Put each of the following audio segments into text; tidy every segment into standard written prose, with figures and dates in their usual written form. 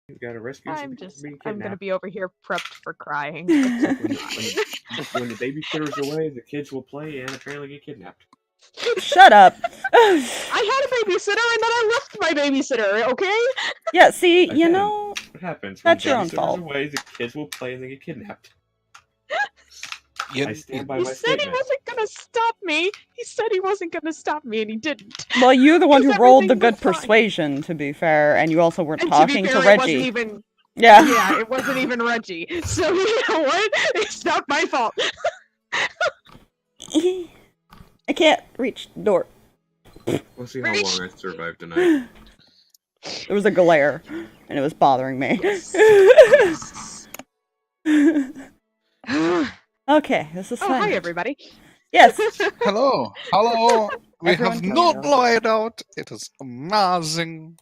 You gotta rescue some people from being I'm gonna kidnapped. be over here prepped for crying. When the babysitter's away, the kids will play and apparently get kidnapped. Shut up. I had a babysitter and then I left my babysitter, okay? Yeah, see, you Again, know, what happens? that's When your own babysitter's fault. away, the kids will play and they get kidnapped. I stand by He my said statement. he wasn't gonna stop me. He said he wasn't gonna stop me, and he didn't. Well, you're the one who 'Cause rolled the everything good was fine. persuasion, to be fair, and you also weren't And talking to be fair, to it wasn't Reggie. even. Yeah. Yeah, it wasn't even Reggie. So you know what? It's not my fault. I can't reach the door. We'll see how long I survive tonight. There was a glare, and it was bothering me. Yes. Okay, this is Oh, fun. hi everybody. Yes. Hello. Hello. We Everyone have can not now. laid out. It is amazing.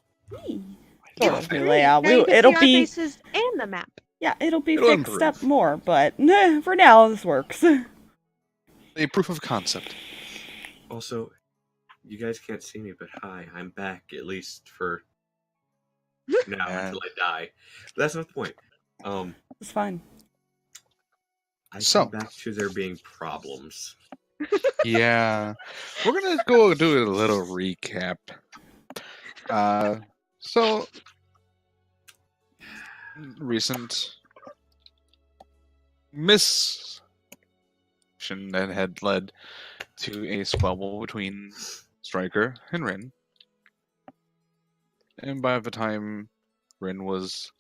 Sort of new Now layout. you can It'll see our be faces and the map. yeah, it'll be It'll fixed improve. up more, but for now this works. A proof of concept. Also, you guys can't see me, but hi, I'm back, at least for now, until I die. But that's not the point. It's fine. I So. come back to there being problems. Yeah. We're gonna go do a little recap. So recent mission that had led to a squabble between Striker and Rinn. And by the time Rinn was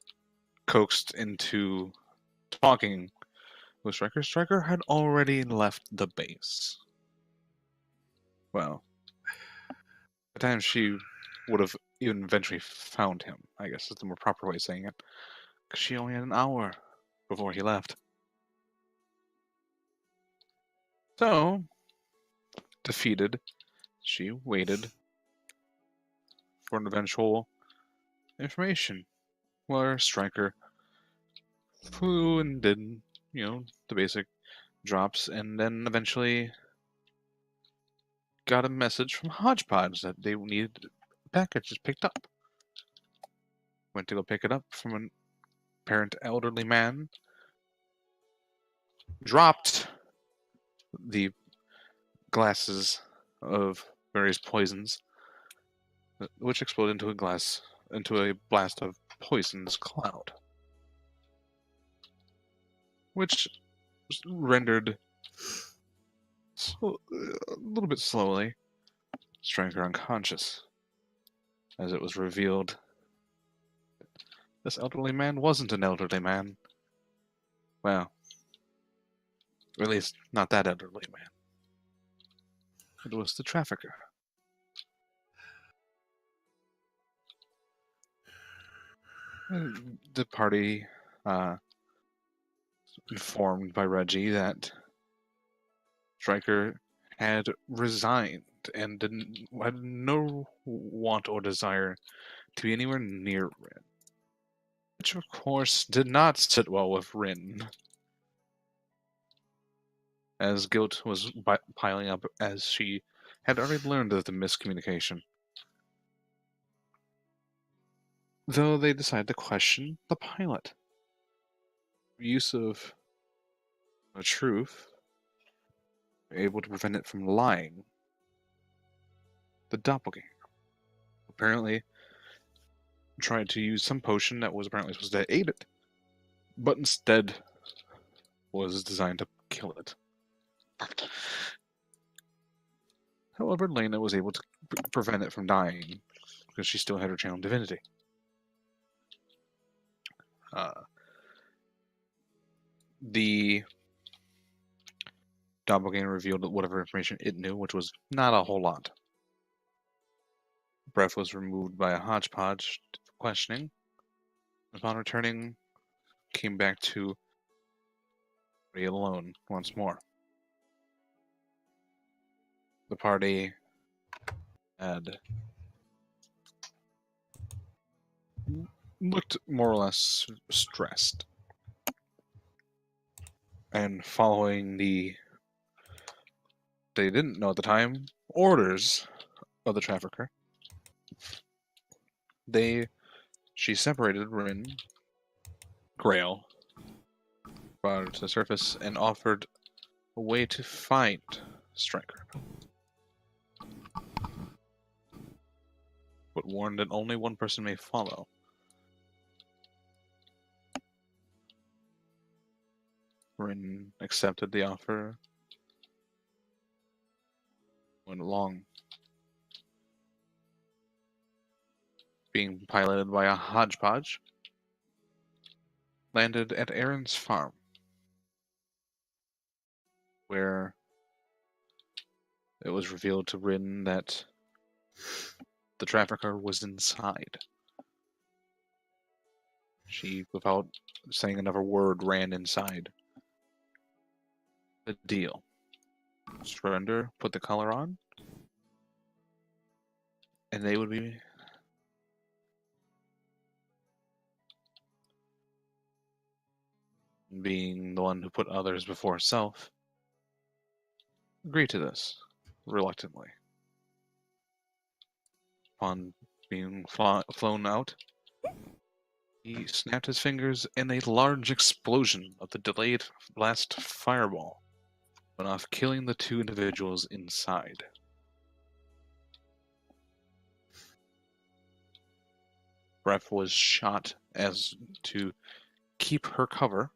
coaxed into talking with Striker, Striker had already left the base. Well, by the time she would have even eventually found him, I guess is the more proper way of saying it, because she only had an hour before he left. So, defeated, she waited for an eventual information, where Striker flew and did, the basic drops, and then eventually got a message from Hodgepodge that they needed packages picked up. Went to go pick it up from an apparent elderly man. Dropped the glasses of various poisons, which exploded into a blast of poisonous cloud, which was rendered a little bit slowly Striker unconscious, as it was revealed this elderly man wasn't an elderly man. Well, at least not that elderly man. It was the trafficker. The party informed by Reggie that Striker had resigned and had no want or desire to be anywhere near Rinn. Which, of course, did not sit well with Rinn, as guilt was piling up as she had already learned of the miscommunication. Though they decided to question the pilot. Use of the truth, able to prevent it from lying. The doppelganger apparently tried to use some potion that was apparently supposed to aid it, but instead was designed to kill it. However, Lena was able to prevent it from dying because she still had her channel divinity. The doppelganger revealed whatever information it knew, which was not a whole lot. Breath was removed by a hodgepodge for questioning. Upon returning, came back to be alone once more. The party had looked more or less stressed. And following they didn't know at the time, orders of the trafficker, they She separated Rinn, Grail, brought her to the surface, and offered a way to fight Striker, but warned that only one person may follow. Rinn accepted the offer, went along, being piloted by a hodgepodge, landed at Aaron's farm, where it was revealed to Rinn that the trafficker was inside. She, without saying another word, ran inside. The deal. Surrender, put the collar on, and they would be being the one who put others before self, agreed to this, reluctantly. Upon being flown out, he snapped his fingers and a large explosion of the delayed blast fireball went off, killing the two individuals inside. Breath was shot as to keep her cover.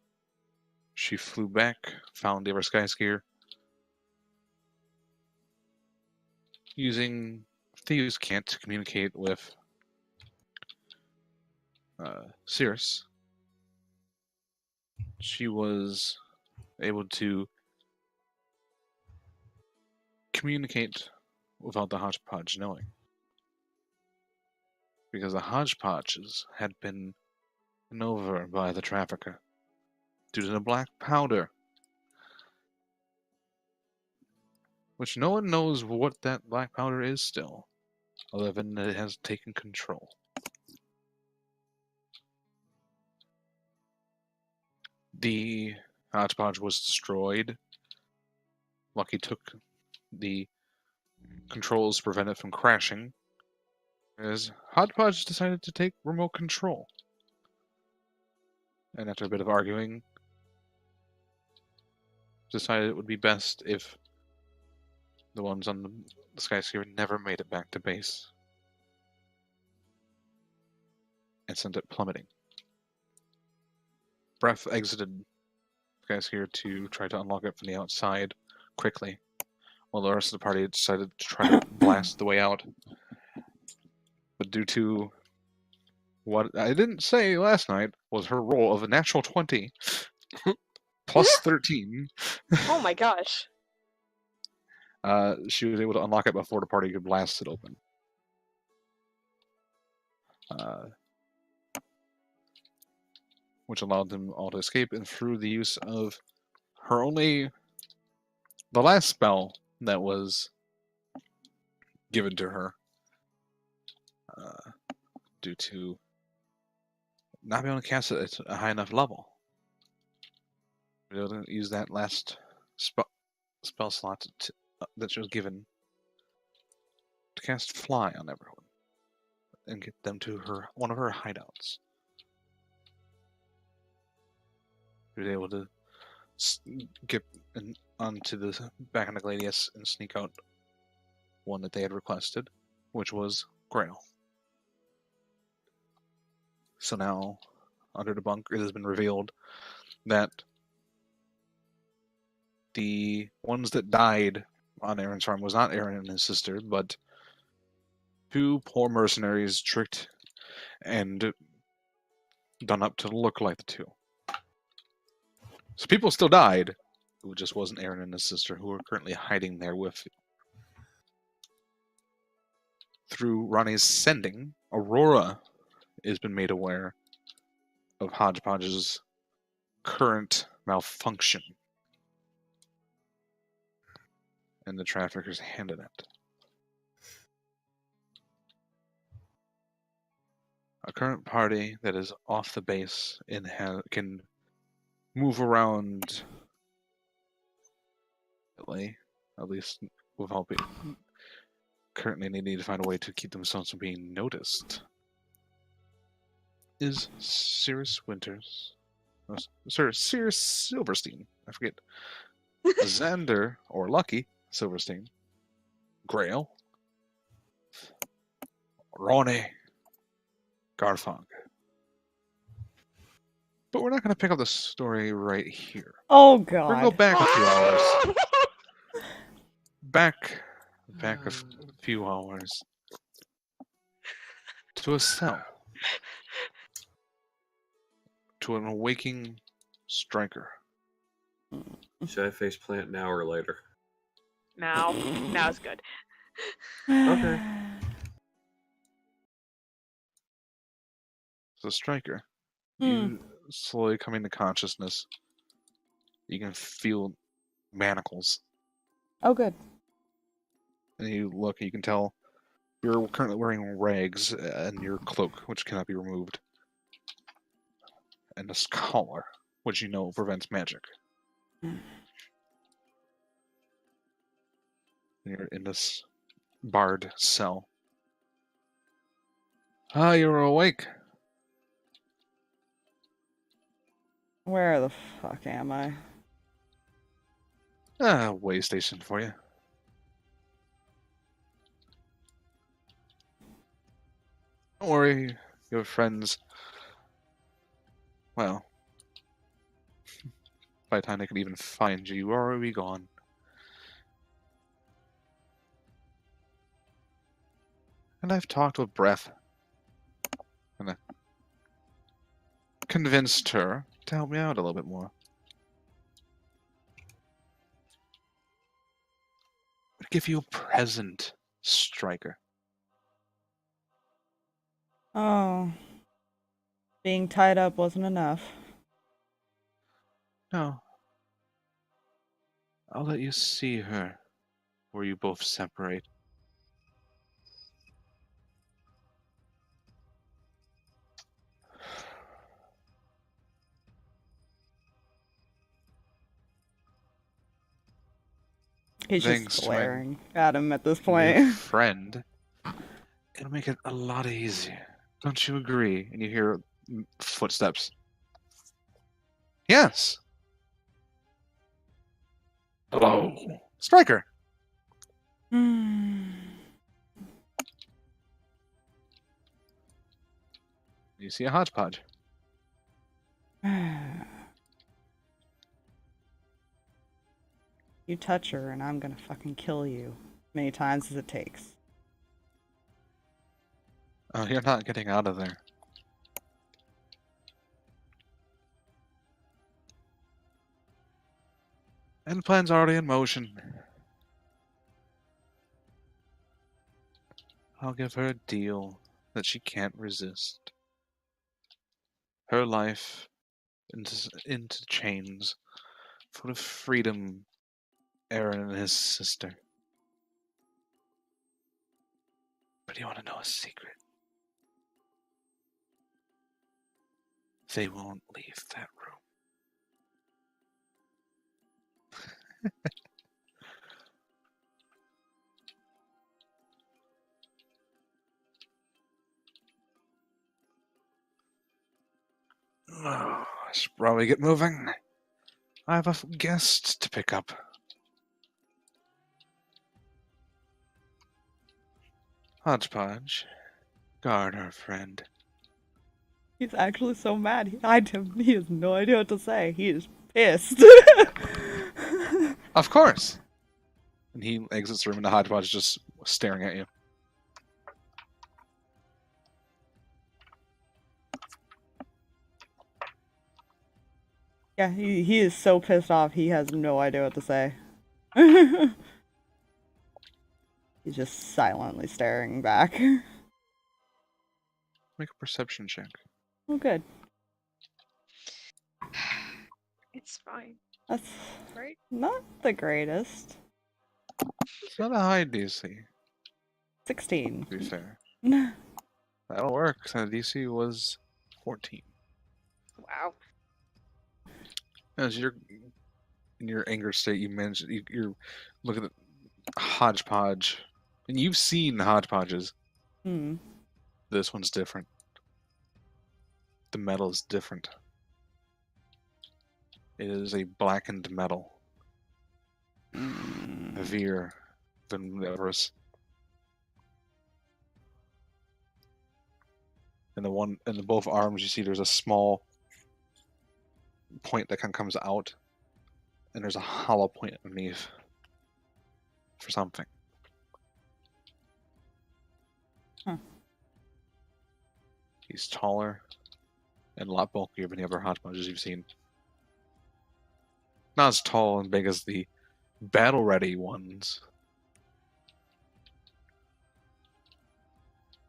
She flew back, found the other Skyskier, using Thieves' Cant to communicate with Sirris. She was able to communicate without the hodgepodge knowing, because the hodgepodges had been taken over by the trafficker due to the black powder, which no one knows what that black powder is still, other than that it has taken control. The hodgepodge was destroyed. Lucky took the controls to prevent it from crashing, as Hodgepodge decided to take remote control. And after a bit of arguing, decided it would be best if the ones on the Skyscraper never made it back to base, and sent it plummeting. Breath exited Skyscraper to try to unlock it from the outside quickly, while the rest of the party decided to try to blast the way out. But due to what I didn't say last night was her roll of a natural 20 plus 13. Oh my gosh. She was able to unlock it before the party could blast it open. Which allowed them all to escape, and through the use of the last spell that was given to her, due to not being able to cast it at a high enough level. We were able to use that last spell slot that she was given to cast Fly on everyone and get them to one of her hideouts. We were able to get onto the back on the Gladius and sneak out one that they had requested, which was Grail. So now, under the bunk, it has been revealed that the ones that died on Aaron's farm was not Aaron and his sister, but two poor mercenaries tricked and done up to look like the two. So people still died. It just wasn't Aaron and his sister, who are currently hiding there with. Through Ronnie's sending, Aurora has been made aware of Hodgepodge's current malfunction, and the traffickers handed it. A current party that is off the base and can move around, at least without being. Currently, they need to find a way to keep themselves from being noticed. is Sirris Winters. Oh, sorry, Sirris Silverstein. I forget. Xander, or Lucky Silverstein. Grail. Ronnie. Garthag. But we're not going to pick up the story right here. Oh We're going to go god. back a few hours. Back a few hours. To a cell. To an awaking striker. Should I face plant now or later? Now. Now's good. Okay. So striker. You slowly coming to consciousness. You can feel manacles. Oh good. And you look, you can tell you're currently wearing rags and your cloak, which cannot be removed. And this collar, which you know prevents magic. And you're in this barred cell. Ah, you're awake. Where the fuck am I? Way station for you. Don't worry, your friends. Well, by the time they could even find you, you are already gone. And I've talked with Breath. And I convinced her to help me out a little bit more. I'd give you a present, Striker. Oh. Being tied up wasn't enough. No. I'll let you see her, where you both separate. He's Thanks, just my glaring at him at this New point. friend. It'll make it a lot easier. Don't you agree? And you hear footsteps. Yes. Hello. Striker. Hmm. You see a hodgepodge. You touch her and I'm gonna fucking kill you. Many times as it takes. Oh, you're not getting out of there. And the plan's already in motion. I'll give her a deal that she can't resist. Her life into chains for the freedom Aaron and his sister. But you want to know a secret? They won't leave that room. Oh, I should probably get moving. I have a guest to pick up. Hodgepodge, guard her friend. He's actually so mad. He has no idea what to say. He is pissed. Of course. And he exits the room, and the Hodgepodge is just staring at you. Yeah, he is so pissed off. He has no idea what to say. He's just silently staring back. Make a perception check. Oh, good. It's fine, That's right? not the greatest. It's not a high DC, 16. to be fair. That'll work. So the DC was 14. Wow. As you're in your anger state, you manage. You're looking at Hodgepodge, and you've seen Hodgepodges. Hmm. This one's different. the metal is different. It is a blackened metal. Heavier than the others. And in both arms, you see there's a small point that kind of comes out, and there's a hollow point underneath for something. Huh. He's taller and a lot bulkier than the other hodgepodges you've seen. Not as tall and big as the battle-ready ones,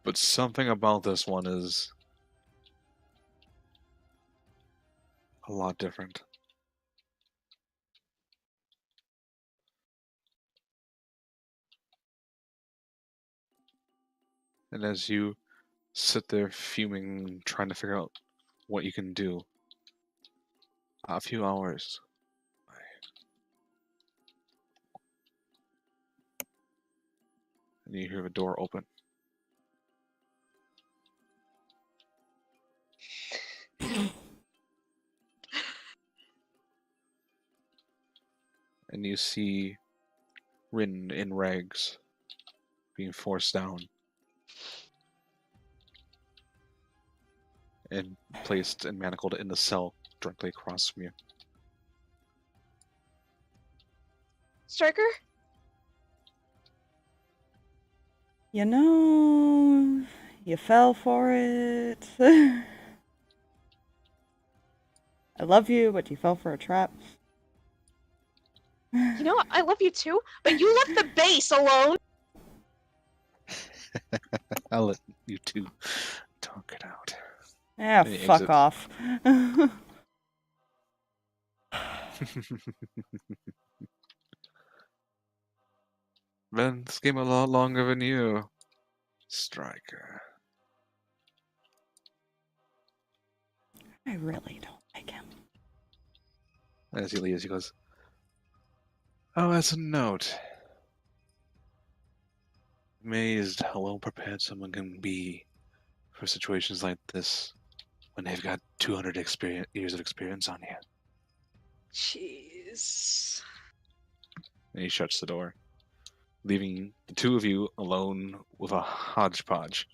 but something about this one is a lot different. And as you sit there fuming, trying to figure out what you can do, a few hours. And you hear the door open. And you see Rinn in rags being forced down and placed and manacled in the cell directly across from you. Striker? You know, you fell for it. I love you, but you fell for a trap. You know, I love you too, but you left the base alone! I'll let you two talk it out. Yeah, Any fuck exit? off. Been this game a lot longer than you, Striker. I really don't like him. As he leaves, he goes, "Oh, as a note, amazed how well prepared someone can be for situations like this when they've got 200 years of experience on you." Jeez. And he shuts the door, leaving the two of you alone with a hodgepodge.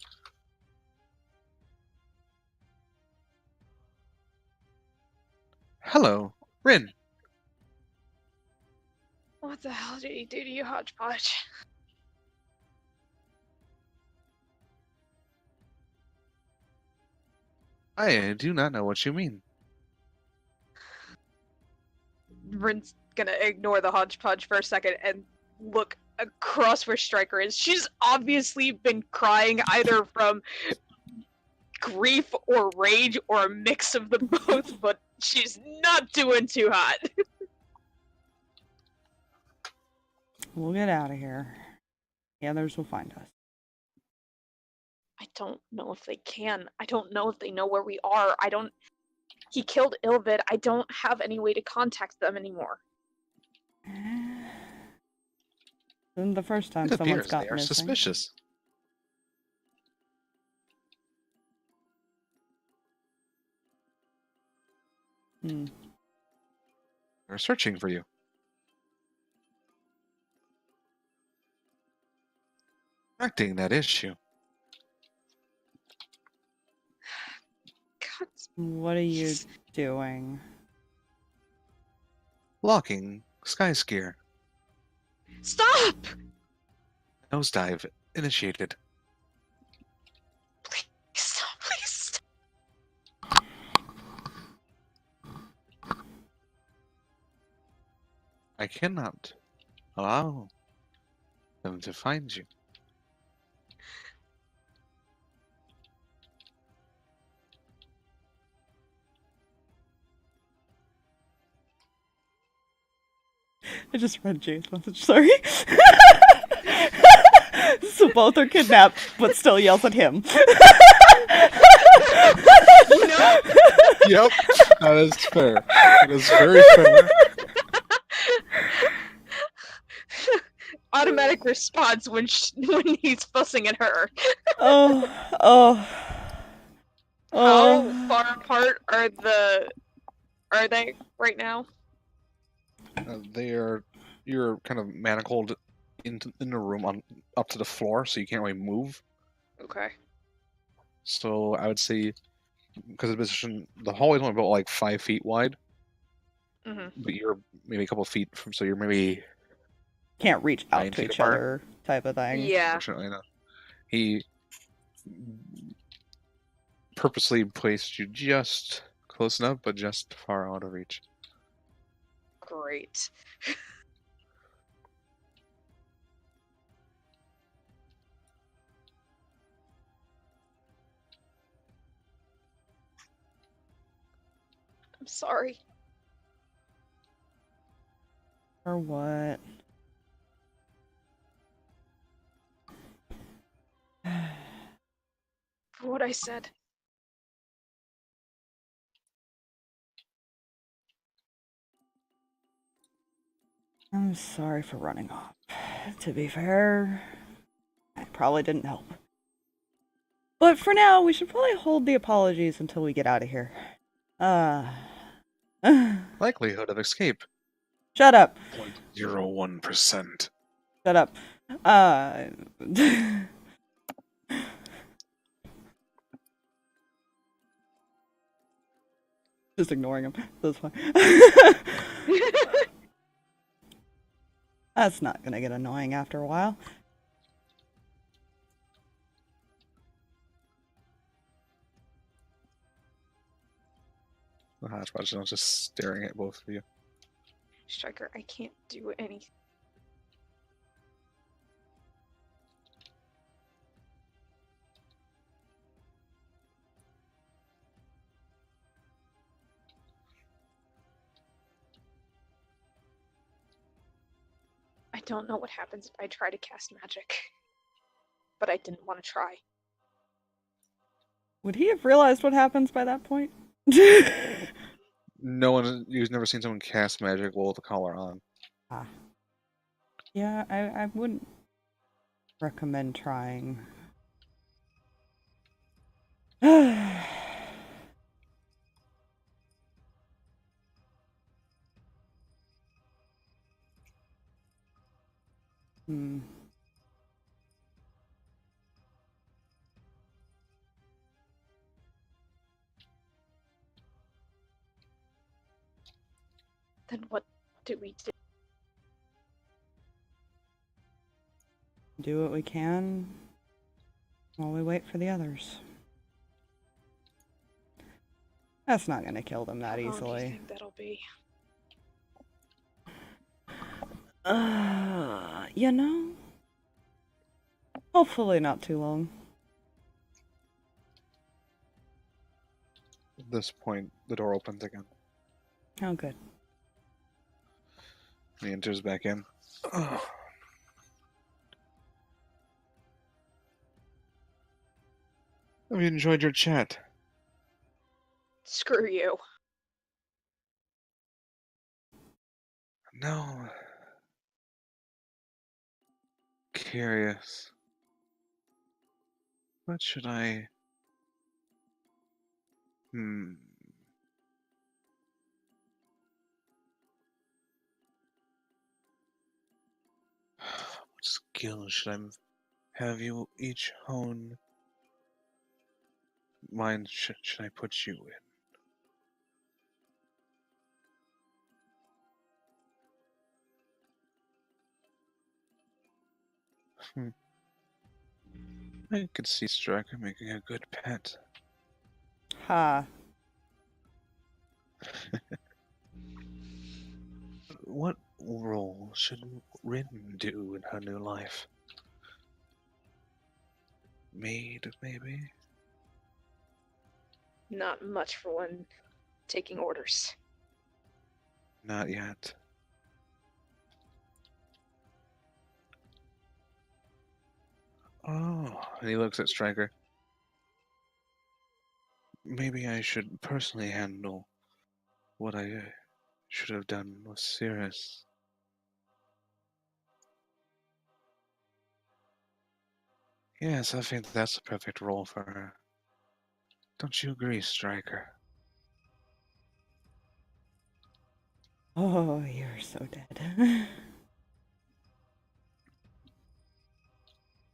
Hello, Rinn. What the hell did he do to you, Hodgepodge? I do not know what you mean. Rinn's gonna ignore the Hodgepodge for a second and look across where Striker is. She's obviously been crying either from grief or rage or a mix of the both, but she's not doing too hot. We'll get out of here. The others will find us. I don't know if they can. I don't know if they know where we are. He killed Ilvid. I don't have any way to contact them anymore. Isn't the first time It someone's appears got they are missing. suspicious. They're searching for you. Correcting that issue. God, What are you doing? Locking Skyskier. stop! Nosedive initiated. Please stop, please stop. I cannot allow them to find you. I just read Jay's message, sorry. So both are kidnapped, but still yells at him. You know? Yep, that is fair. That is very fair. Automatic response when he's fussing at her. Oh. How far apart are they right now? You're kind of manacled in the room up to the floor, so you can't really move. Okay. So I would say, because the position, the hallway's only about like 5 feet wide, but you're maybe a couple of feet from, so you're maybe Can't reach out 9 to feet each apart. other type of thing. Yeah. Unfortunately, no. He purposely placed you just close enough, but just far out of reach. Great. I'm sorry. Or what? For what I said. I'm sorry for running off. To be fair, I probably didn't help. But for now, we should probably hold the apologies until we get out of here. Likelihood of escape. Shut up. 0.01%. Shut up. Just ignoring him. That's fine. That's not gonna get annoying after a while. The hodgepodge is just staring at both of you. Striker, I can't do anything. I don't know what happens if I try to cast magic. But I didn't want to try. Would he have realized what happens by that point? No one, you've never seen someone cast magic while with the collar on. Ah. Yeah, I wouldn't recommend trying. Hmm. Then what do we do? Do what we can while we wait for the others. That's not gonna kill them that How long do easily. you think that'll be? You know? Hopefully not too long. At this point, the door opens again. Oh, good. He enters back in. Have you enjoyed your chat? Screw you. No. Curious. What should I... What skill should I have you each hone? Mine should I put you in? I could see Striker making a good pet. Ha. What role should Rinn do in her new life? Maid, maybe? Not much for one taking orders. Not yet. Oh, and he looks at Striker. Maybe I should personally handle what I should have done with Sirris. Yes, I think that's the perfect role for her. Don't you agree, Striker? Oh, you're so dead.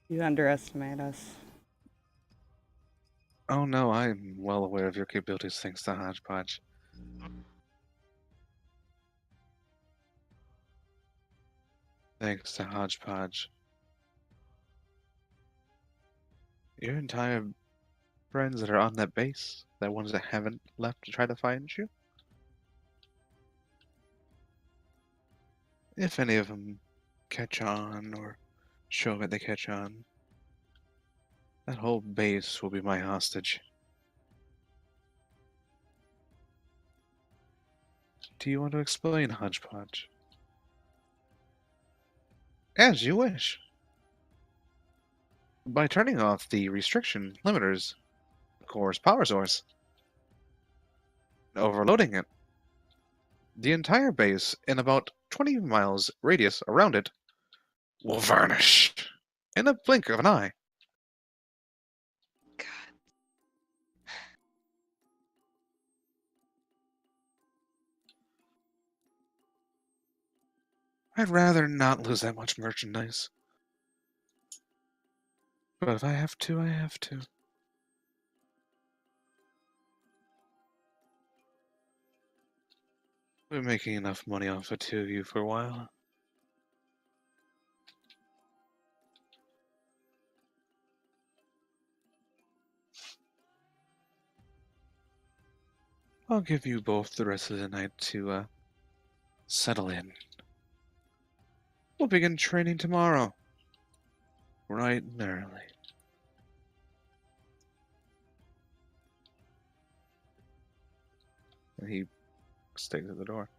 You underestimate us. Oh no, I'm well aware of your capabilities thanks to Hodgepodge. Thanks to Hodgepodge. Your entire friends that are on that base, the ones that haven't left to try to find you, if any of them catch on or show that they catch on, that whole base will be my hostage. Do you want to explain, Hodgepodge? As you wish. By turning off the restriction limiters, core's power source, overloading it, the entire base in about 20 miles radius around it will vanish in a blink of an eye. God. I'd rather not lose that much merchandise. But if I have to, I have to. We're making enough money off the two of you for a while. I'll give you both the rest of the night to settle in. We'll begin training tomorrow. Bright and early. And he stays at the door.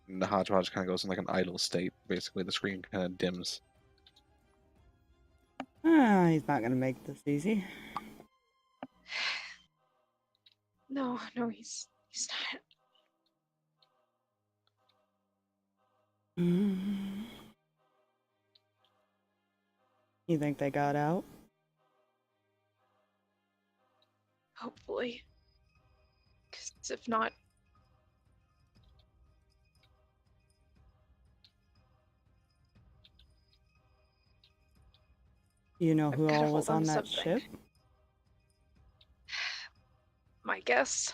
And the Hodgepodge kind of goes in like an idle state. Basically, the screen kind of dims. He's not gonna make this easy. No, he's not. You think they got out? Hopefully. Because if not... You know who I've gotta all was hold on on that to something. ship? My guess.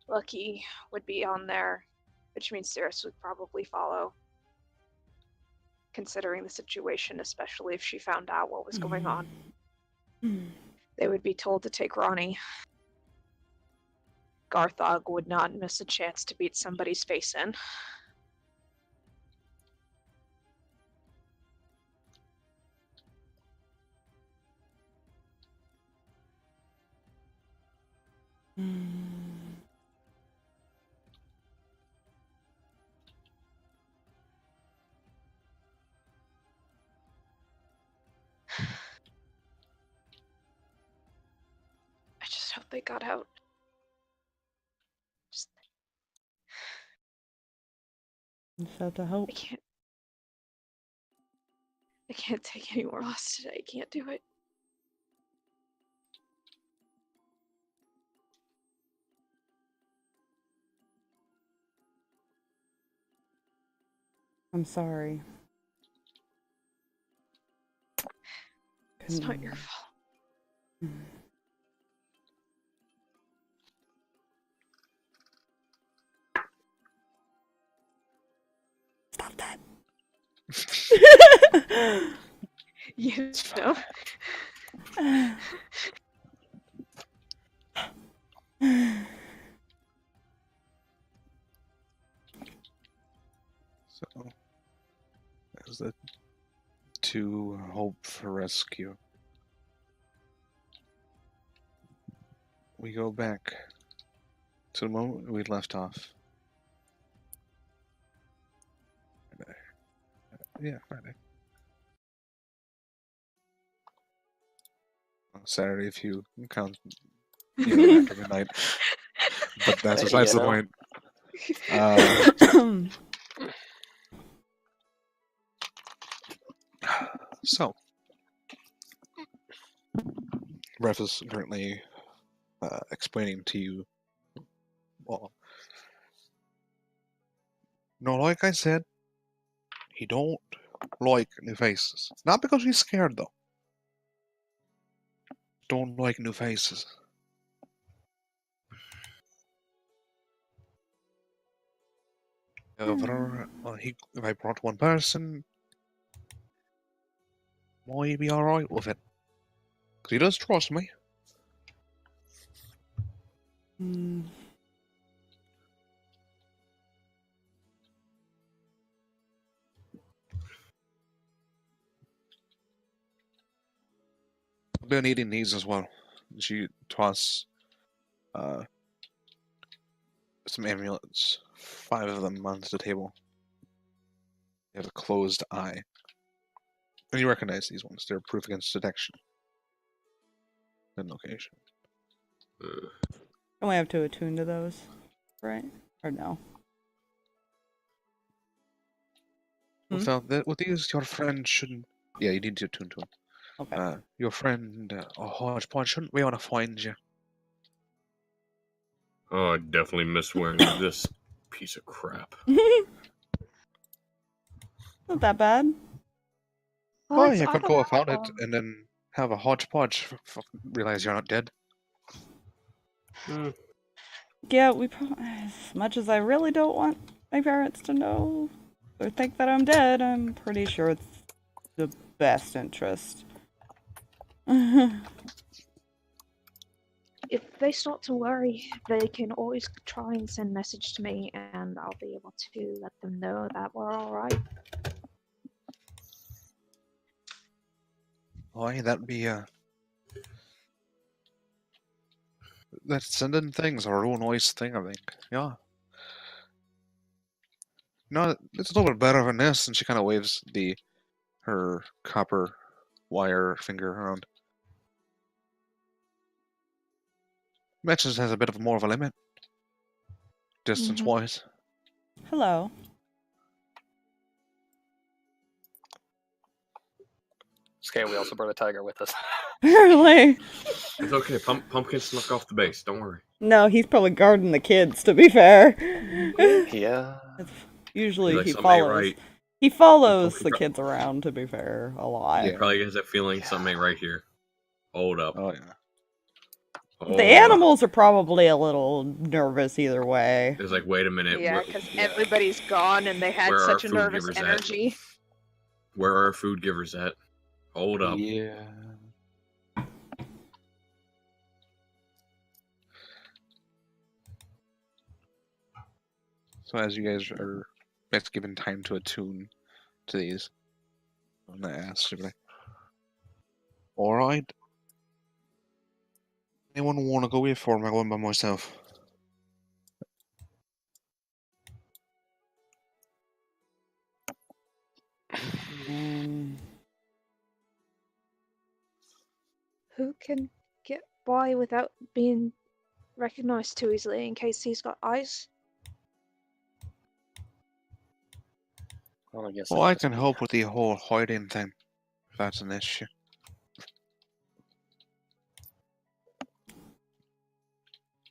Lucky would be on there, which means Sirris would probably follow. Considering the situation, especially if she found out what was going on. They would be told to take Ronnie. Garthag would not miss a chance to beat somebody's face in. I just hope they got out. Just have to hope. I can't take any more loss today. I can't do it. I'm sorry. It's not your fault. Stop that. You know? So, as the two hope for rescue, we go back to the moment we left off. Friday. Yeah, Friday. Saturday, if you count after midnight. But that's besides the point. So, Ref is currently explaining to you, well, no, like I said, he don't like new faces. Not because he's scared, though. Don't like new faces. However, if I brought one person, might be alright with it. Because he does trust me. Hmm. Been eating these as well. She toss some amulets, 5 of them onto the table. They have a closed eye. And you recognize these ones. They're proof against detection. And location. Don't we have to attune to those, right? Or no? With these, your friend shouldn't... Yeah, you need to attune to them. Okay. Your friend, Hodgepodge, shouldn't we want to find you? Oh, I definitely miss wearing this piece of crap. Not that bad. Oh, you could go without it and then have a Hodgepodge realize you're not dead. Yeah, as much as I really don't want my parents to know or think that I'm dead, I'm pretty sure it's the best interest. If they start to worry, they can always try and send message to me, and I'll be able to let them know that we're all right. Why, that'd be, that sending things are a real nice thing, I think. Yeah. No, it's a little bit better than this, and she kind of waves her copper wire finger around. Matches has a bit of more of a limit, distance-wise. Hello. Okay, we also brought a tiger with us. Really? It's okay. Pumpkin snuck off the base. Don't worry. No, he's probably guarding the kids, to be fair. Yeah. Usually Like, he something ain't follows. right. He follows Pumpkin the kids around, to be fair, a lot. He probably has that feeling something ain't right here. Hold up. Oh, yeah. The animals are probably a little nervous either way. It's like, wait a minute. Yeah, because everybody's gone and they had Where are such a food nervous givers at? energy. Where are our food givers at? Hold up. Yeah. So as you guys are best given time to attune to these, I'm gonna ask you, alright. Anyone wanna go with or am I going by myself? Who can get by without being recognized too easily in case he's got eyes? Well, I guess. Well, I can help with the whole hiding thing. If that's an issue.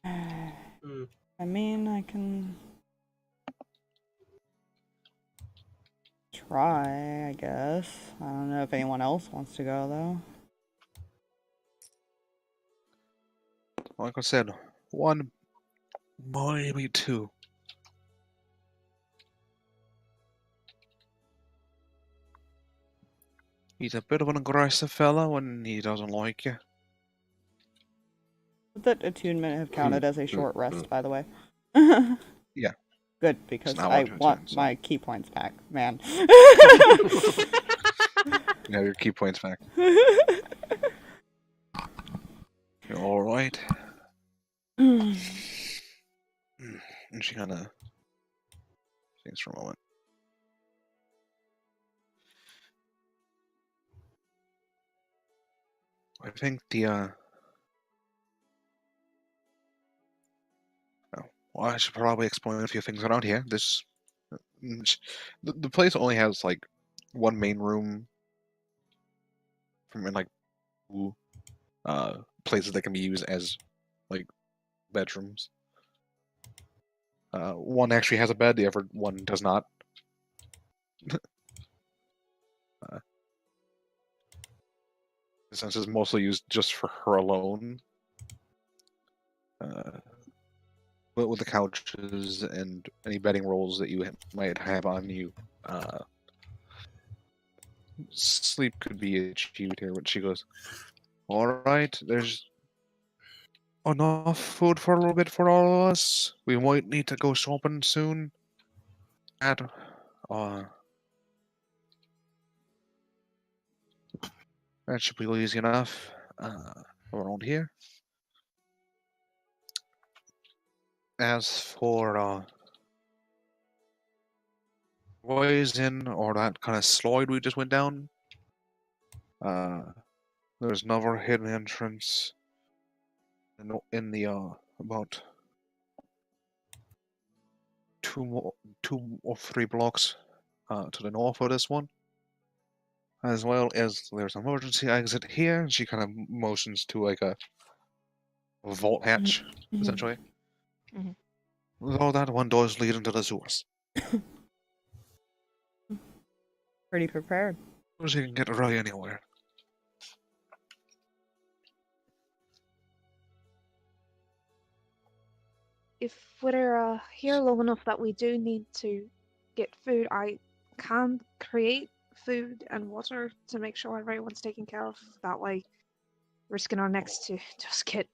I mean, I can try, I guess. I don't know if anyone else wants to go, though. Like I said, 1, maybe 2. He's a bit of an aggressive fella when he doesn't like you. Would that attunement have counted as a short rest, by the way? Yeah. Good, because I want my key points back, man. You have your key points back. You're alright. And she kind of thinks for a moment. I think well, I should probably explain a few things around here. The place only has like one main room from in like two places that can be used as like bedrooms. One actually has a bed, the other one does not. Since it's mostly used just for her alone. But with the couches and any bedding rolls that you might have on you, sleep could be achieved here. But she goes, all right, there's enough food for a little bit for all of us. We might need to go shopping soon. That should be easy enough around here. As for poison or that kind of slide we just went down, there's another hidden entrance in the about two or three blocks to the north of this one, as well as there's an emergency exit here. And she kind of motions to like a vault hatch, essentially. Mhm. Though that one does lead into the sewers. Pretty prepared. So you can get really anywhere. If we're here long enough that we do need to get food, I can create food and water to make sure everyone's taken care of. That way, risking our necks to just get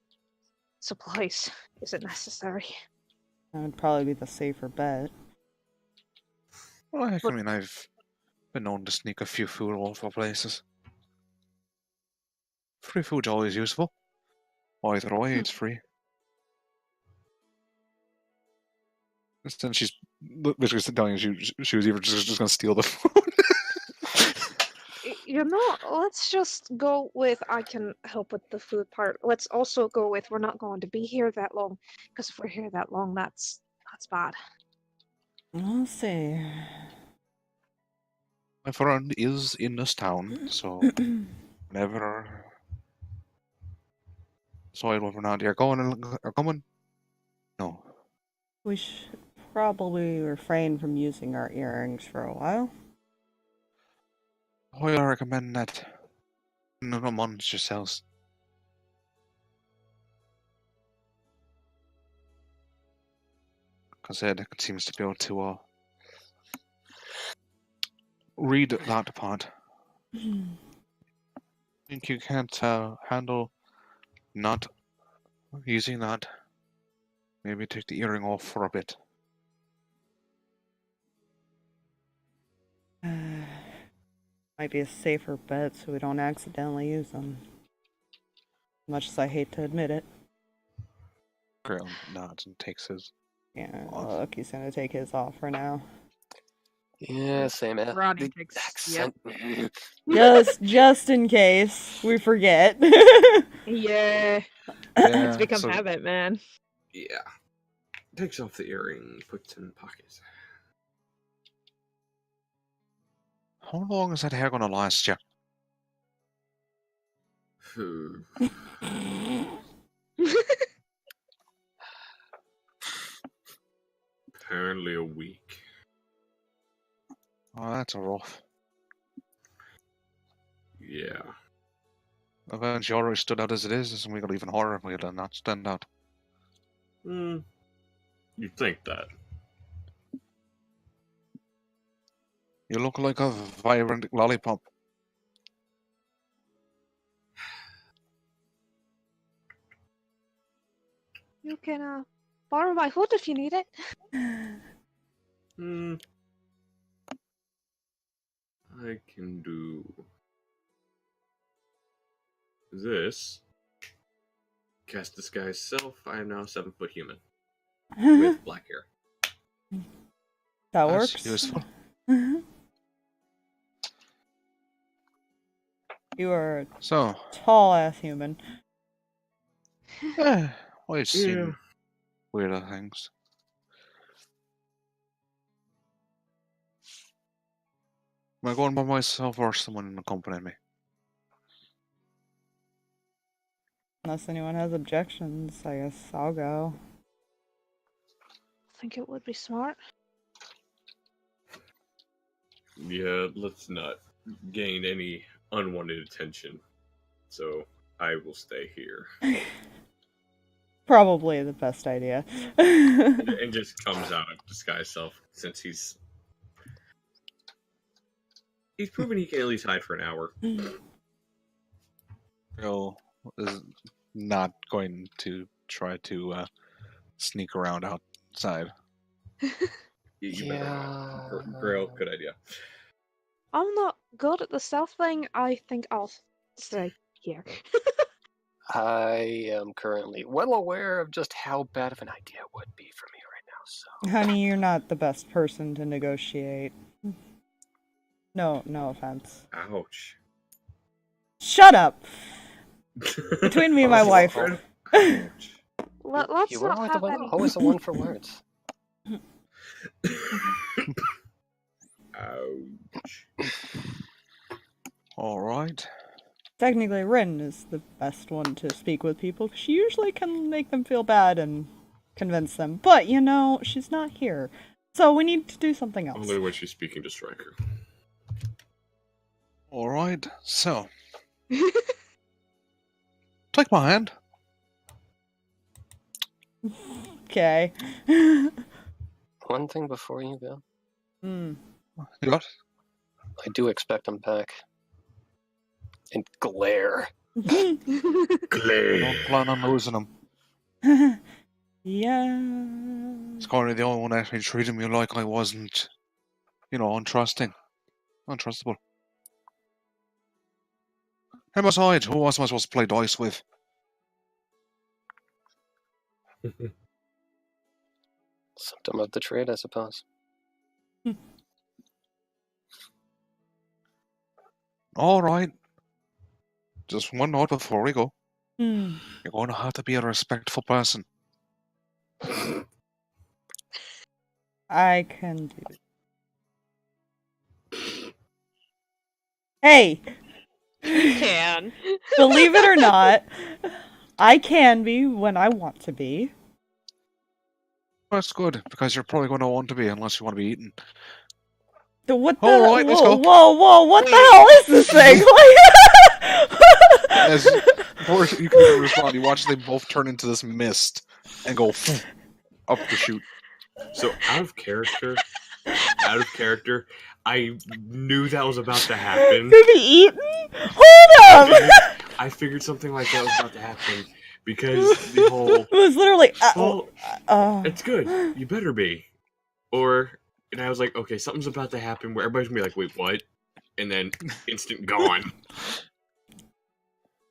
supplies isn't necessary. That would probably be the safer bet. Well, heck, I mean, I've been known to sneak a few food all over places. Free food's always useful. Either way, it's free. Then she's basically telling you she was either just going to steal the food. You know, let's just go with I can help with the food part. Let's also go with we're not going to be here that long, because if we're here that long, that's bad. We'll see. My friend is in this town, so whenever decide whether or not you're going or coming. No. We should probably refrain from using our earrings for a while. I recommend that no amongst yourselves. Because Ed seems to be able to read that part. Think you can't handle not using that? Maybe take the earring off for a bit. Might be a safer bet so we don't accidentally use them. Much as I hate to admit it. Grail nods and takes his. Yeah, look, he's gonna take his off for now. Yeah, same. Ronnie The takes accent. Just in case we forget. Yeah, Yeah, it's become so habit, man. Yeah. Takes off the earring, puts in pockets. how long is that hair gonna last you? Apparently a week. Oh, that's a rough. Yeah. Eventually already stood out as it is, and we got even harder if we had not stand out. You'd think that. You look like a vibrant lollipop. You can borrow my hood if you need it. I can do this. Cast disguise self. I am now 7-foot human with black hair. That That's works. useful. You are a So, tall ass human. I've seen weirder things. Am I going by myself or someone accompanying me? Unless anyone has objections, I guess I'll go. I think it would be smart. Yeah, let's not gain any unwanted attention. So I will stay here. Probably the best idea. And just comes out of disguise self since he's proven he can at least hide for an hour. Bill is not going to try to sneak around outside. You better not. Grail, good idea. I'm not good at the stealth thing. I think I'll stay here. I am currently well aware of just how bad of an idea it would be for me right now, so... Honey, you're not the best person to negotiate. No offense. Ouch. Shut up! Between me and my wife. Let's You were not have any... always the one for words. Ouch. Alright. Technically, Rinn is the best one to speak with people, because she usually can make them feel bad and convince them. But, you know, she's not here. So we need to do something else. Only when she's speaking to Striker. Alright, so. Take my hand. Okay. One thing before you go. What? I do expect him back. And Clair. Don't plan on losing him. Yeah. He's kind of the only one actually treated me like I wasn't, untrusting. Untrustable. And besides, who else am I supposed to play dice with? Symptom of the trade, I suppose. Alright. Just one note before we go. Hmm. You're going to have to be a respectful person. I can do it. Hey! You can. Believe it or not, I can be when I want to be. That's good, because you're probably going to want to be unless you want to be eaten. What the? All right, let's go. Whoa! What the hell is this thing? As before you can even respond, you watch them both turn into this mist and go up the chute. So out of character, I knew that was about to happen. To be eaten? Hold up! I figured something like that was about to happen because the whole It was literally. it's good. You better be. And I was like, okay, something's about to happen where everybody's gonna be like, wait, what? And then instant gone.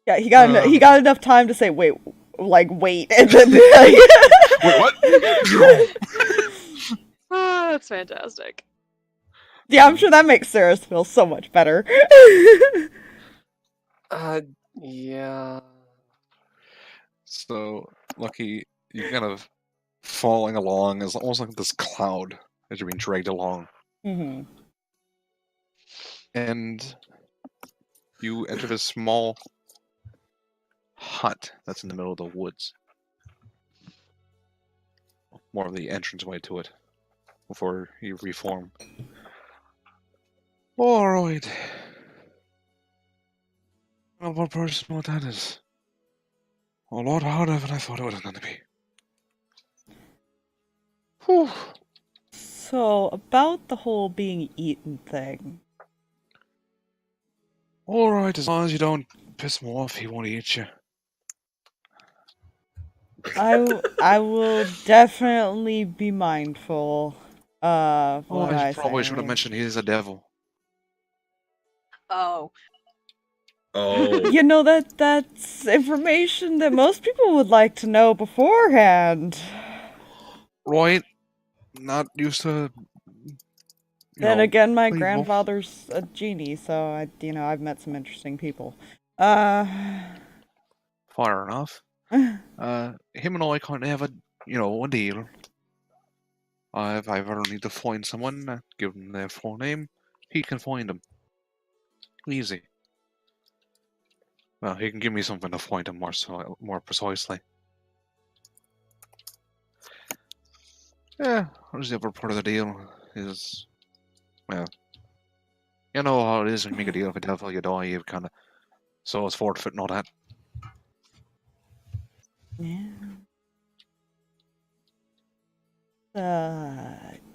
Yeah, he got enough time to say wait, and then Wait, what? Oh, that's fantastic. Yeah, I'm sure that makes Sirris feel so much better. Yeah. So, Lucky, you're kind of falling along as almost like this cloud as you're being dragged along. Mm-hmm. And you enter this small hut that's in the middle of the woods. More of the entranceway to it before you reform. Alright. Well, what person what that is? A lot harder than I thought it was going to be. Whew. So, about the whole being eaten thing. Alright, as long as you don't piss him off, he won't eat you. I will definitely be mindful of what I probably say. should have mentioned he is a devil. Oh. Oh. You know, that's information that most people would like to know beforehand. Right? Not used to. Then again, my people. grandfather's a genie, so I've met some interesting people. Fair enough. Him and I kind of have a deal. If I ever need to find someone, give them their full name, he can find them. Easy. Well, he can give me something to find him more precisely. Yeah, there's the other part of the deal is, well, you know how it is when you make a deal with the devil, you die, you kind of, so it's forfeit and all that. Yeah.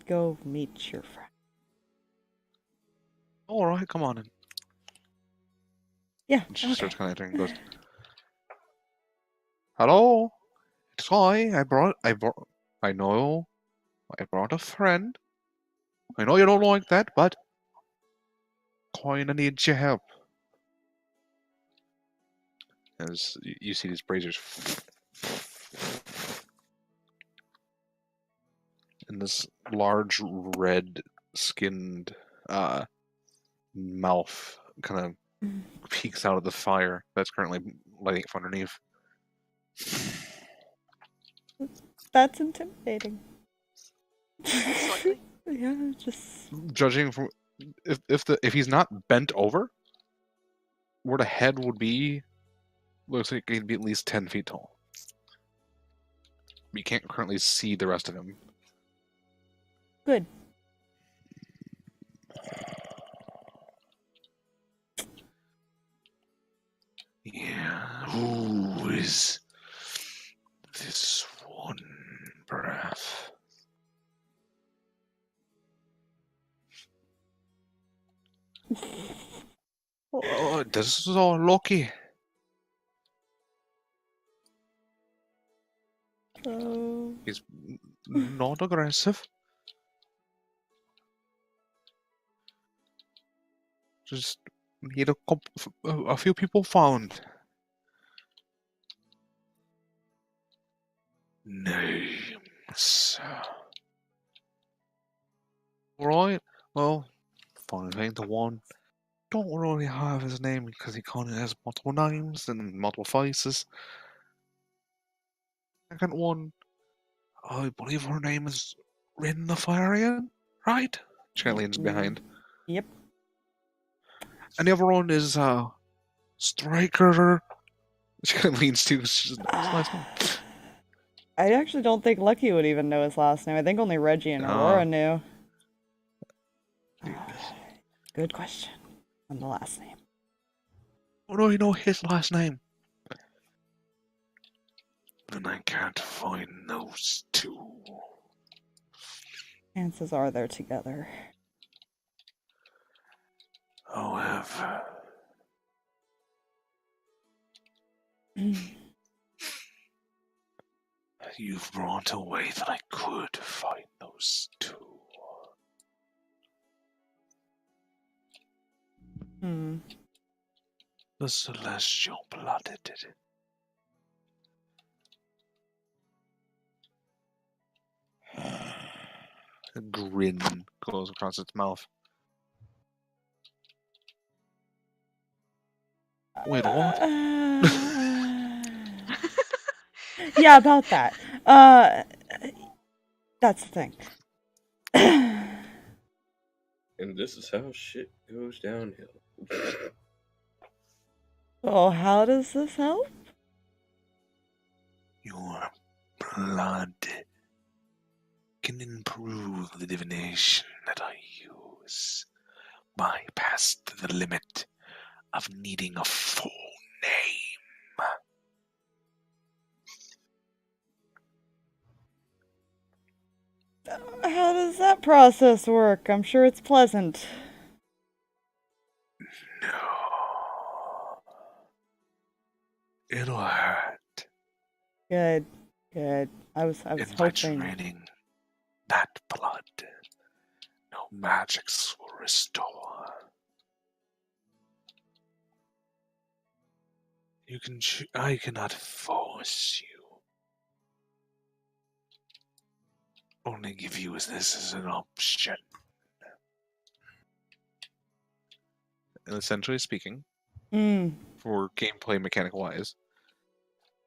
Go meet your friend. Alright, come on in. Yeah. And she Okay. starts kind of entering and goes, hello? It's I know I brought a friend. I know you don't like that, but kinda need your help. As you see these braziers and this large red skinned mouth kind of peeks out of the fire that's currently lighting from underneath. That's intimidating. Slightly. Yeah, just Judging from if he's not bent over, where the head would be, looks like he'd be at least 10 feet tall. You can't currently see the rest of him. good. Yeah, who is this one breath? Oh, this is all lucky. So He's not aggressive. Just need a few people found. Names. Alright, well, funny thing, the one don't really have his name because he kind of has multiple names and multiple faces. Second one, I believe her name is Rinn the Farian, right? She kind of leans behind. Yep. And the other one is Striker. She kind of leans to. I actually don't think Lucky would even know his last name. I think only Reggie and Aurora knew. Good question. And the last name. Oh no, you know his last name. Then I can't find those two. Chances are they're together. However, you've brought a way that I could find those two. The celestial blooded. A grin goes across its mouth. Wait, what? Yeah, about that. That's the thing. And this is how shit goes downhill. Well, how does this help? Your blood can improve the divination that I use. Bypass the limit of needing a full name. How does that process work? I'm sure it's pleasant. No. It'll hurt. Good. I was In my hoping. training, that blood, no magics will restore. I cannot force you. Only give you this as an option. And essentially speaking, for gameplay mechanic wise,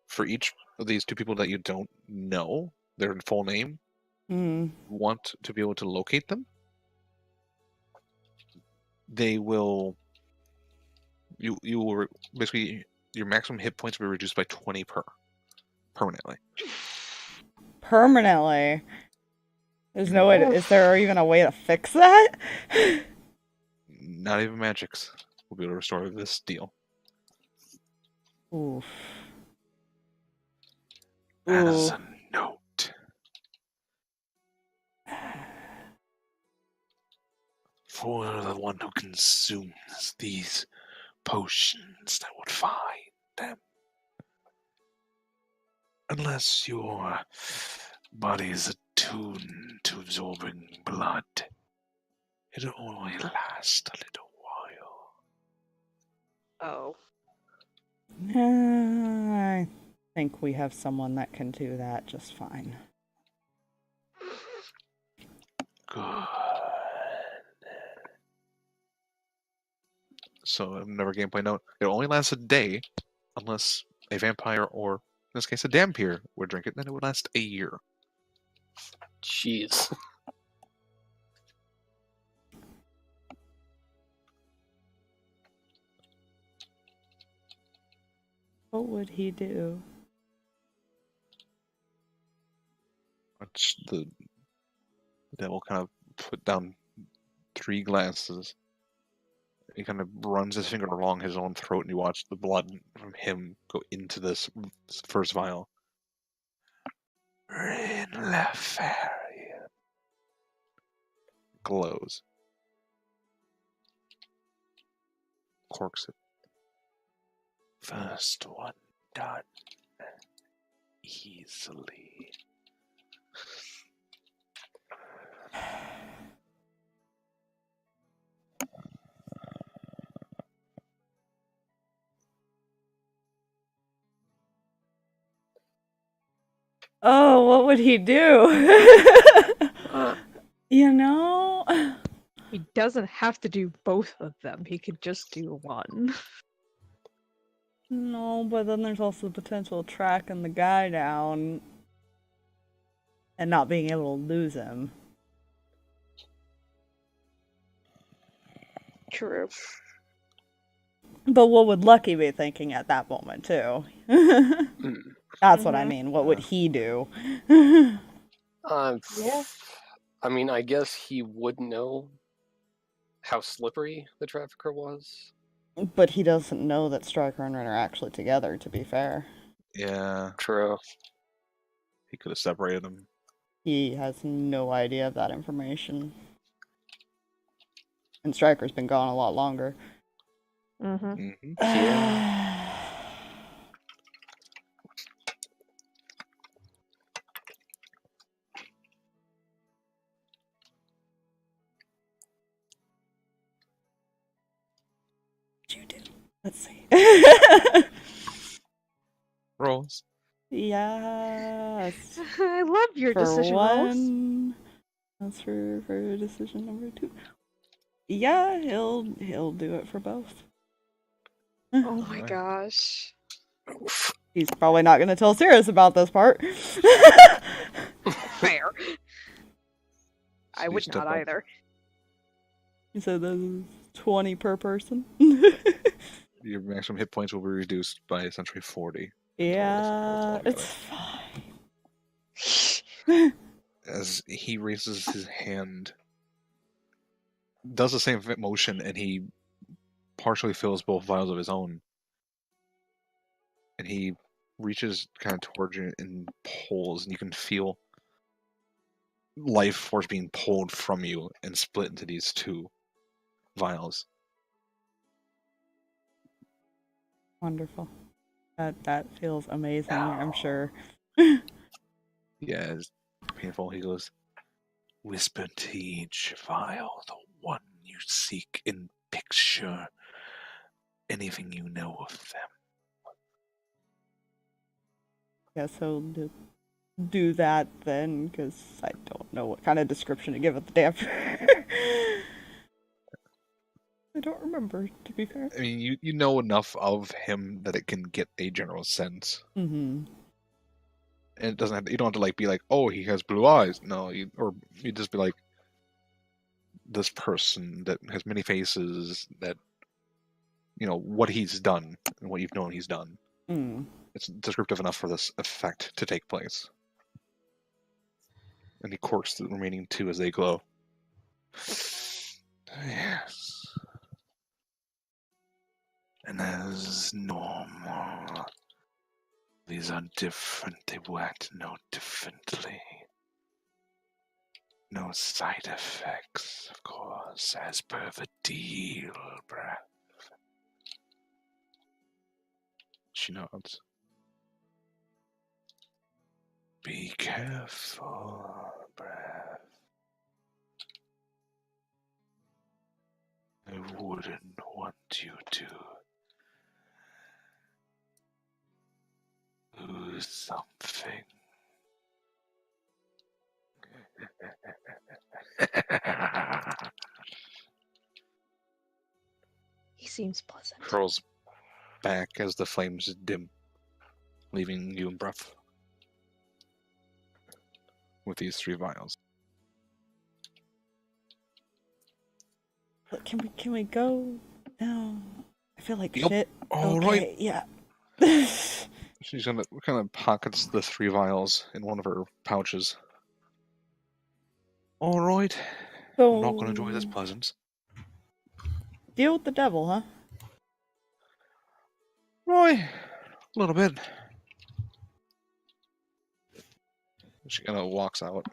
for each of these two people that you don't know their full name, want to be able to locate them, they will. You will basically your maximum hit points will be reduced by 20 permanently. Permanently. There's no way to, is there even a way to fix that? Not even magics will be able to restore this deal. Oof. As Ooh. a note, for the one who consumes these potions that would find them, unless your body is attuned to absorbing blood, it'll only last a little while. Oh. I think we have someone that can do that just fine. Good. So another gameplay note: it only lasts a day, unless a vampire, or in this case a Dhampir, would drink it. Then it would last a year. Jeez. What would he do? Watch the devil kind of put down 3 glasses. He kind of runs his finger along his own throat, and you watch the blood from him go into this first vial. Rinn Lefarian. Glows. Corks it. First one done. Easily. Oh, what would he do? You know? He doesn't have to do both of them. He could just do one. No, but then there's also the potential of tracking the guy down and not being able to lose him. True. But what would Lucky be thinking at that moment, too? That's what I mean. What would he do? Yeah. I mean, I guess he would know how slippery the trafficker was. But he doesn't know that Striker and Rinn are actually together, to be fair. Yeah, True. he could have separated them. He has no idea of that information. And Striker's been gone a lot longer. Mm-hmm. Yeah. What'd you do? Let's see. Rolls. Yes. I love your For decision rolls. one. That's for decision number 2. Yeah, he'll do it for both. Oh my Alright. gosh. He's probably not gonna tell Sirris about this part. Fair. So I you would step not up. either. He said there's 20 per person. Your maximum hit points will be reduced by essentially 40. Yeah, Total, it's fine. As he raises his hand, does the same motion, and he partially fills both vials of his own. And he reaches kind of towards you and pulls, and you can feel life force being pulled from you and split into these 2 vials. Wonderful. That feels amazing, I'm sure. Yeah, it's painful. He goes, whisper to each vial the one you seek, and picture anything you know of them. Guess he'll do that then, because I don't know what kind of description to give of the damn. I don't remember, to be fair. I mean, you know enough of him that it can get a general sense. Mm-hmm. And it doesn't have, you don't have to like be like, oh, he has blue eyes. No, you just be like, this person that has many faces, that what he's done and what you've known he's done. Mm. It's descriptive enough for this effect to take place. And he corks the remaining 2 as they glow. Yes. And as normal. These are different. They will act no differently. No side effects, of course, as per the deal, bruh. She nods. Be careful, bruh. I wouldn't want you to lose something. He seems pleasant. Curls back as the flames dim, leaving you in breath with these 3 vials. Look, can we go now? I feel like Yep. shit. All Okay, right. yeah. She's kind of pockets the 3 vials in one of her pouches. All right. So, I'm not going to enjoy this pleasant. deal with the devil, huh? Right. A little bit. She kind of walks out.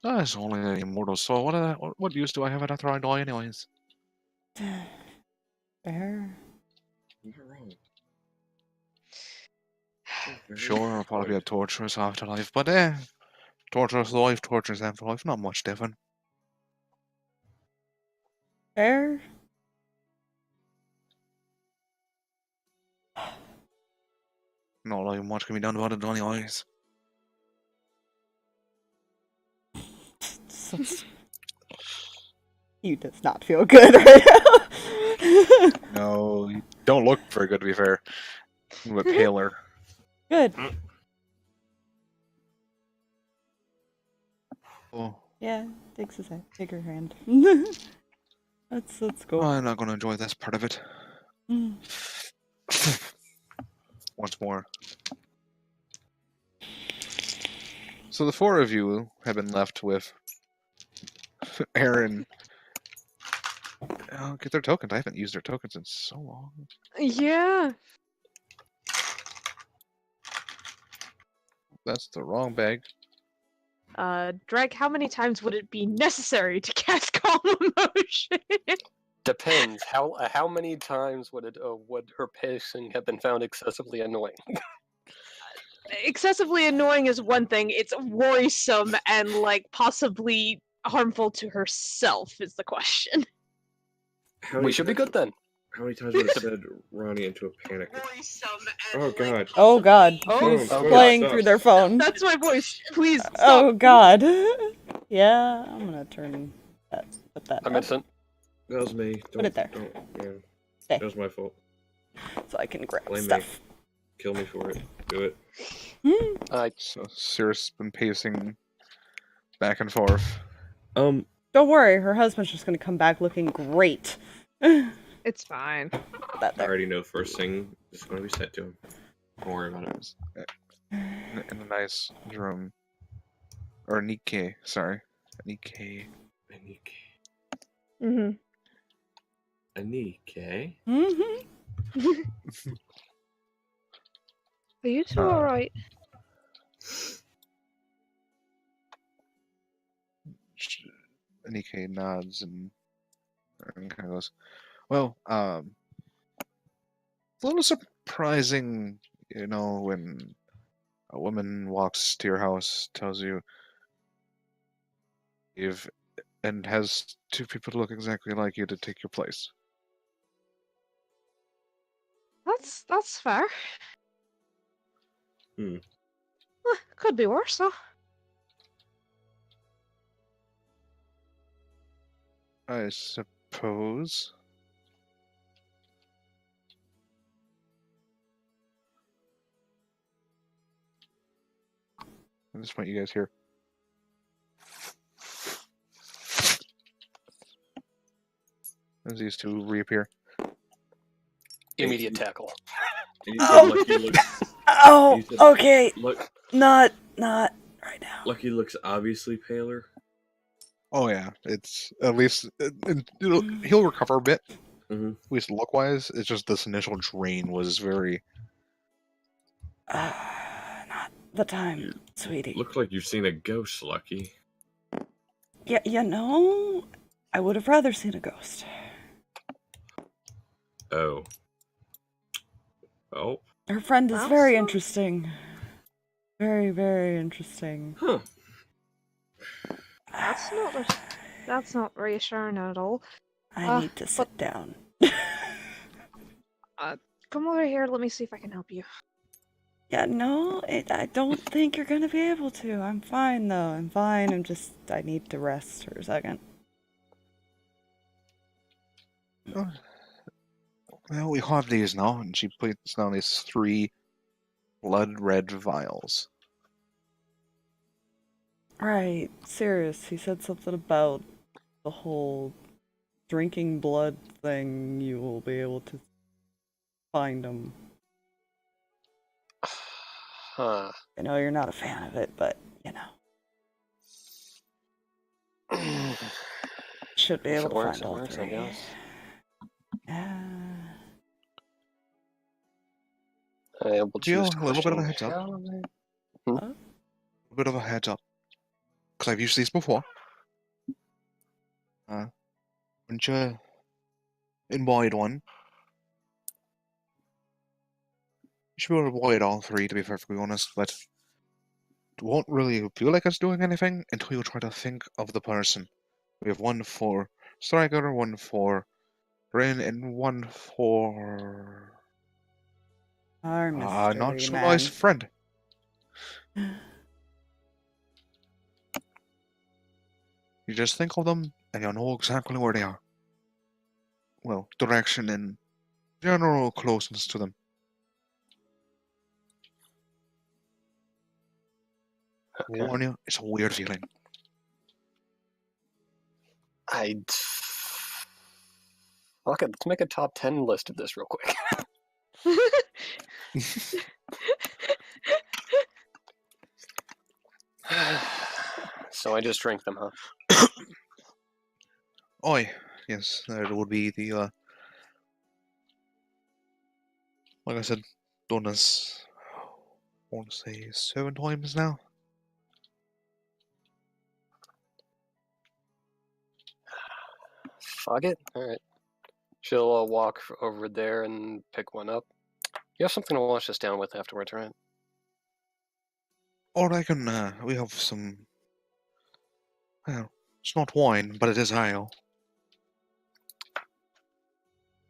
It's only an immortal soul. What use do I have it after I die anyways? Fair. You're not wrong. Sure, I'll probably be a torturous afterlife, but torturous life, torturous afterlife, not much different. Fair. Not really much can be done about it anyways. You does not feel good right now. No, you don't look very good to be fair. A little bit paler. Good. Oh, Yeah, takes his head. Take her hand. Let's go. I'm not going to enjoy this part of it. Mm. Once more. So the 4 of you have been left with Aaron. Get their tokens. I haven't used their tokens in so long. Yeah. That's the wrong bag. Drag, how many times would it be necessary to cast Calm Emotion? Depends. How many times would her pacing have been found excessively annoying? Excessively annoying is one thing. It's worrisome and possibly harmful to herself is the question. We should be good then. How many times would it send Ronnie into a panic? Worrisome Oh god. Oh god. Oh, She's okay. playing Stop. through their phone. That's my voice. Please stop. Oh god. Yeah, I'm gonna turn that. Put that I'm up innocent. That was me. Put it there. Yeah. Stay. That was my fault. so I can grab Blame me. stuff. Kill me for it. Do it. So Sirris been pacing back and forth. Don't worry, her husband's just gonna come back looking great. It's fine. That I there. already know first thing is going to be said to him. Don't worry about it. In a nice room. Or Nikkei, sorry. Nikkei. Mm-hmm. Anike. Mm-hmm. Are you two alright? Nikkei nods and kind of goes, well, it's a little surprising, when a woman walks to your house, tells you and has 2 people look exactly like you to take your place. That's fair. Could be worse, though. I suppose. At this point, you guys hear. as these two reappear. Immediate tackle. And you said Lucky looks. Oh, You said, okay. Look, Not right now. Lucky looks obviously paler. Oh yeah, it's at least he'll recover a bit. Mm-hmm. At least look-wise, it's just this initial drain was very. Not the time, sweetie. Look like you've seen a ghost, Lucky. Yeah, I would have rather seen a ghost. Oh. Oh. Her friend is Well, very so- interesting. Very, very interesting. Huh. That's not reassuring at all. I need to sit down. Come over here. Let me see if I can help you. Yeah, no, I don't think you're gonna be able to. I'm fine, though. I'm fine. I need to rest for a second. Well, we have these now, and she puts down these 3 blood red vials. Right, Sirris, he said something about the whole drinking blood thing. You will be able to find them. Huh. I know you're not a fan of it, but, you know. Should be able to find all 3. I guess. We'll Jill, choose to a little bit of a question heads up. how they- A bit of a heads up. Because I've used these before. When you're in wide one, you should be able to avoid all 3, to be perfectly honest, but it won't really feel like it's doing anything until you try to think of the person. We have 1 for Striker, 1 for Rinn, and 1 for Our not mystery so man. nice friend. You just think of them, and you'll know exactly where they are. Well, direction and general closeness to them. I Okay. warn you, it's a weird feeling. Okay, let's make a top 10 list of this real quick. So I just drank them, huh? Oi, yes, that would be the, like I said, done this, I want to say 7 times now. Fuck it. Alright. She'll walk over there and pick one up. You have something to wash this down with afterwards, right? Or I can, we have some, well, it's not wine, but it is ale.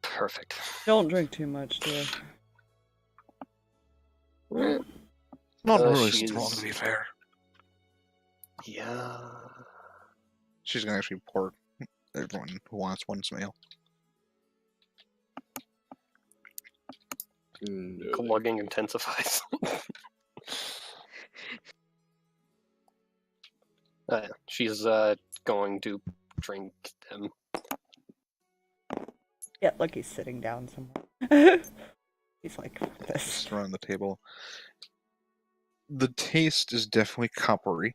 Perfect. Don't drink too much, dear. Eh, Not really she's- strong, to be fair. Yeah. She's gonna actually pour everyone who wants one some ale. No. Clugging intensifies. She's going to drink them. Yeah, like he's sitting down somewhere. He's like this. Just around the table. The taste is definitely coppery.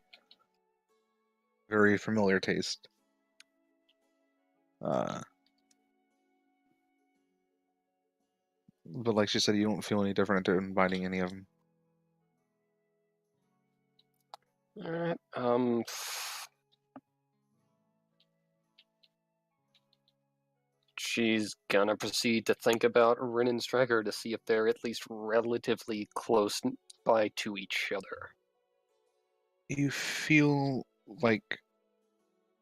Very familiar taste. But like she said, you don't feel any different in biting any of them. Alright, she's gonna proceed to think about Rinn and Striker to see if they're at least relatively close by to each other. You feel like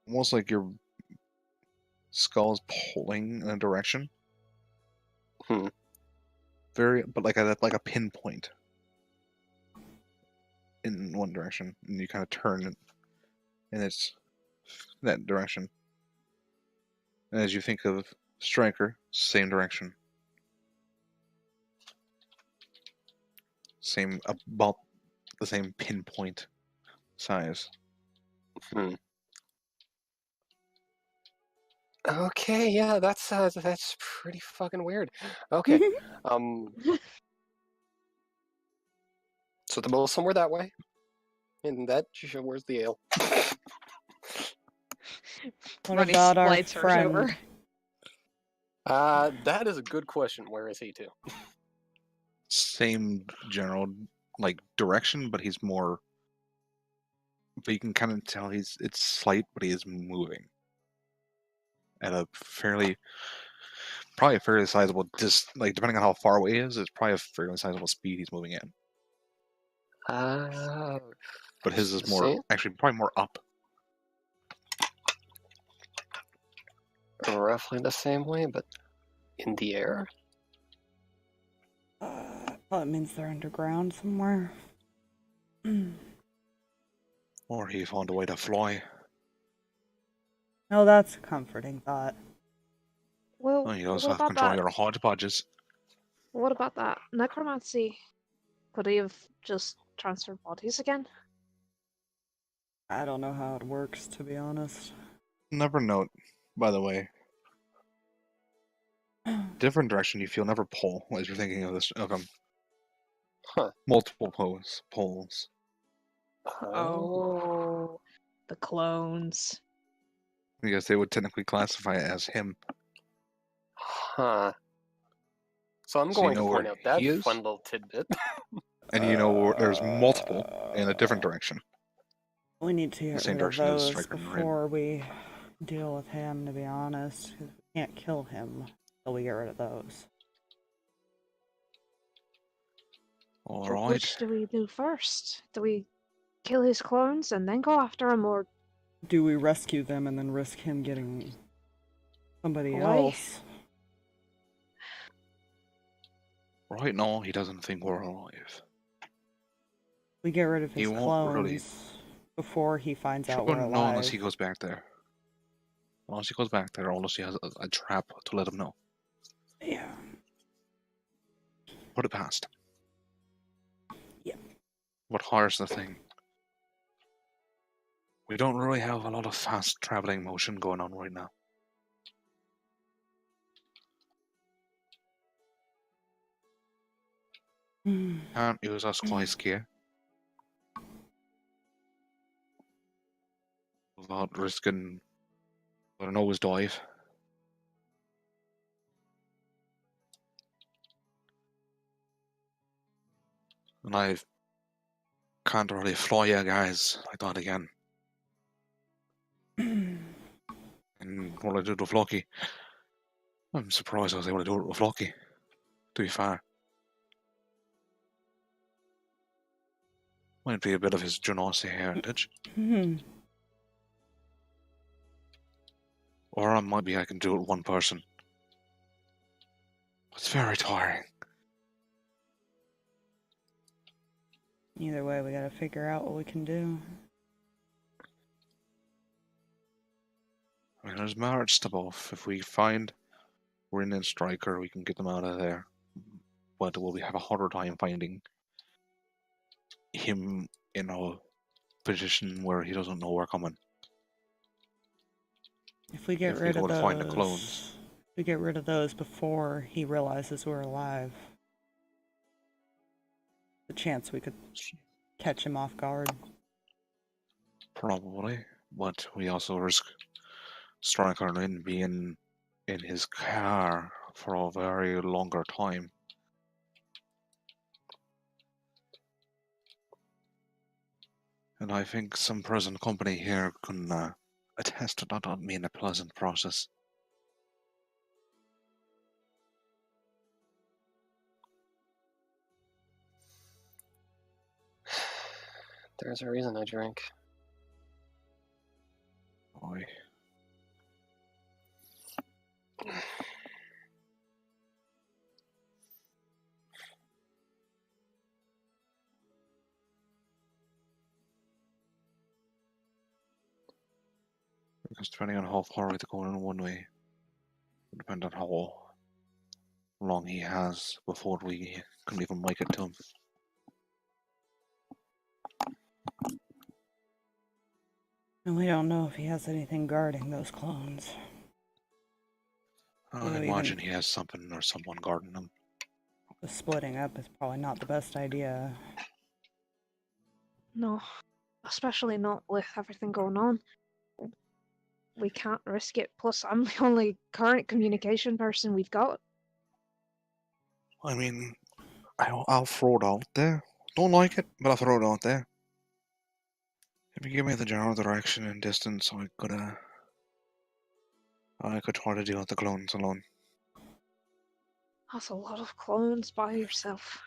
almost like your skull is pulling in a direction. Very, but like a pinpoint in one direction, and you kind of turn it, and it's that direction. And as you think of Striker, same direction, same about the same pinpoint size. Okay, yeah, that's pretty fucking weird. Okay, so the mill's somewhere that way, and that where's the ale? What Ronnie about our slides hers friend? over. That is a good question. Where is he to? Same general direction, but he's more. But you can kind of tell it's slight, but he is moving at a probably a fairly sizable. Just depending on how far away he is, it's probably a fairly sizable speed he's moving in. But his is more actually probably more up. Roughly the same way, but in the air. Well, it means they're underground somewhere. Or he found a way to fly. Oh, that's a comforting thought. Well, Oh, you also what have about control that? your hodgepodges. What about that? Necromancy. Could he have just transferred bodies again? I don't know how it works, to be honest. Never note, by the way. Different direction you feel never pull as you're thinking of this of him. Huh. Multiple poles. Oh, the clones. Because they would technically classify it as him. Huh. So I'm So you going to know point where out that he is? fun little tidbit. And you know there's multiple in a different direction. We need to The get same rid of direction as those Striker and Rinn. before we deal with him, to be honest. 'Cause we can't kill him until we get rid of those. But Alright. which do we do first? Do we kill his clones and then go after him, or Do we rescue them and then risk him getting somebody Away? else? Right now he doesn't think we're alive. We get rid of He his won't clones really- before he finds out Sure, we're no, alive. unless he goes back there. Unless he goes back there, unless he has a trap to let him know. Yeah. Put it past. Yep. But here's the thing. We don't really have a lot of fast traveling motion going on right now. Can't use our splice gear without risking a nose dive. And I can't really fly you guys like that again. And what I did with Flocky, I'm surprised I was able to do it with Flocky, to be fair. Might be a bit of his Genasi heritage. Or maybe I can do it with one person. It's very tiring. Either way, we gotta figure out what we can do. I mean, there's merits to both. If we find Rinn and Striker, we can get them out of there. But will we have a harder time finding him in a position where he doesn't know we're coming? If we get If we rid go of to find the those, clones. we get rid of those before he realizes we're alive. The chance we could catch him off guard. Probably. But we also risk Striker and Rinn being in his car for a very longer time. And I think some present company here can attest to that not being a pleasant process. There's a reason I drank. Aye. Because depending on how far it's going in one way, it depends on how long he has before we can even make it to him. And we don't know if he has anything guarding those clones. I So imagine even he has something or someone guarding him. the splitting up is probably not the best idea. No, especially not with everything going on. We can't risk it. Plus, I'm the only current communication person we've got. I mean, I'll throw it out there. Don't like it, but I'll throw it out there. If you give me the general direction and distance, I could try to deal with the clones alone. That's a lot of clones by yourself.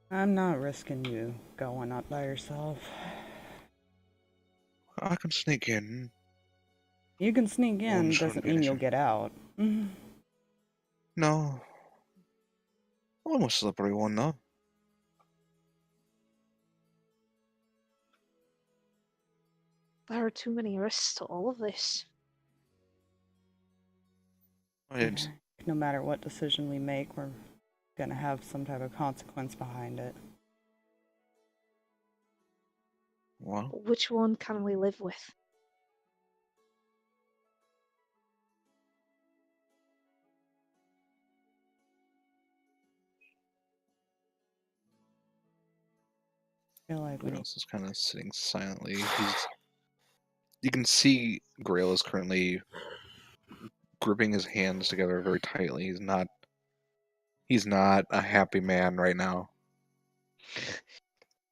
I'm not risking you going up by yourself. I can sneak in. You can sneak in, Clones doesn't shouldn't be an mean you'll issue. get out. No. I'm a slippery one, though. There are too many risks to all of this. No matter what decision we make, we're gonna have some type of consequence behind it. Well, Which one can we live with? I feel like Grails is kind of sitting silently. You can see Grail is currently gripping his hands together very tightly. He's not a happy man right now.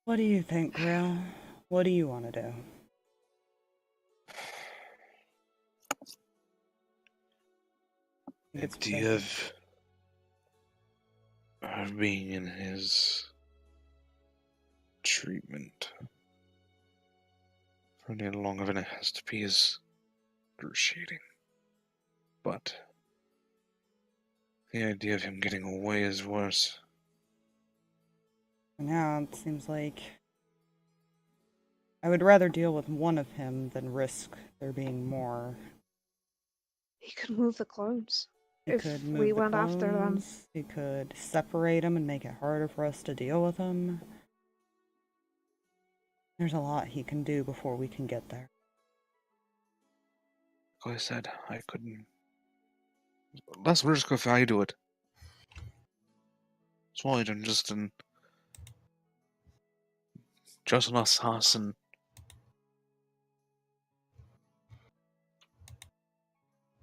What do you think, Grail? What do you want to do? The idea of being in his treatment for any longer than it has to be is excruciating. But the idea of him getting away is worse. For now, it seems like I would rather deal with one of him than risk there being more. He could move the clones. He If could move we the went after them. clones, he could separate them and make it harder for us to deal with them. There's a lot he can do before we can get there. Like I said, I couldn't. Less risk if I do it. It's why I'm just an assassin.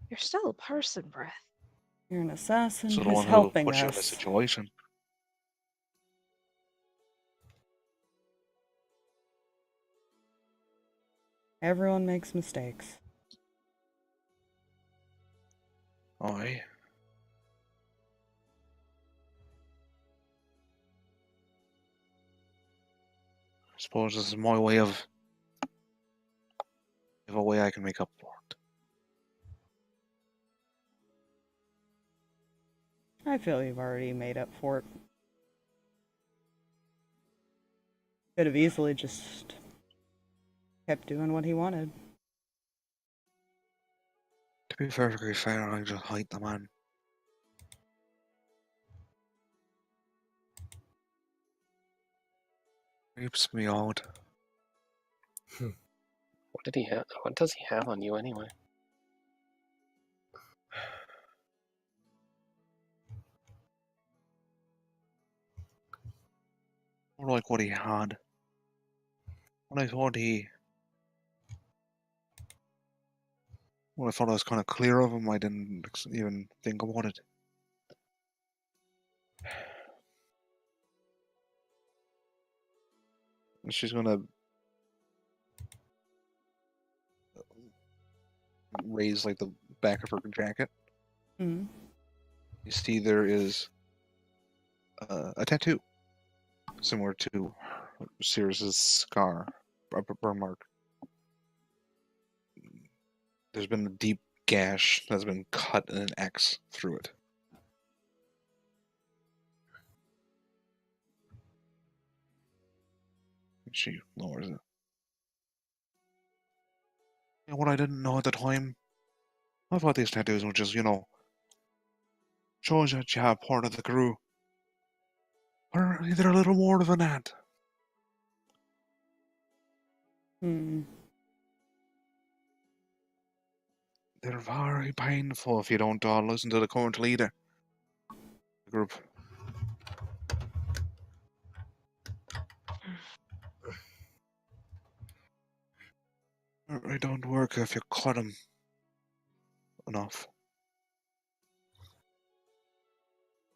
You're still a person, Breath. You're an assassin So the who's one who helping puts you in us. this situation. Everyone makes mistakes. I suppose this is my way of a way I can make up for it. I feel you've already made up for it. Could have easily just kept doing what he wanted. To be perfectly fair, I just hate the man. Creeps me out. What did he have? What does he have on you anyway? More like what he had. When I thought I was kind of clear of him, I didn't even think about it. And she's gonna raise like the back of her jacket. Mm. You see, there is a tattoo similar to Sirris's scar, a burn mark. There's been a deep gash that's been cut and an X through it. She lowers it. And what I didn't know at the time, I thought these tattoos were just, shows that you have part of the crew. Apparently they're a little more than that. Hmm. They're very painful if you don't listen to the current leader. The group. They don't work if you cut them enough.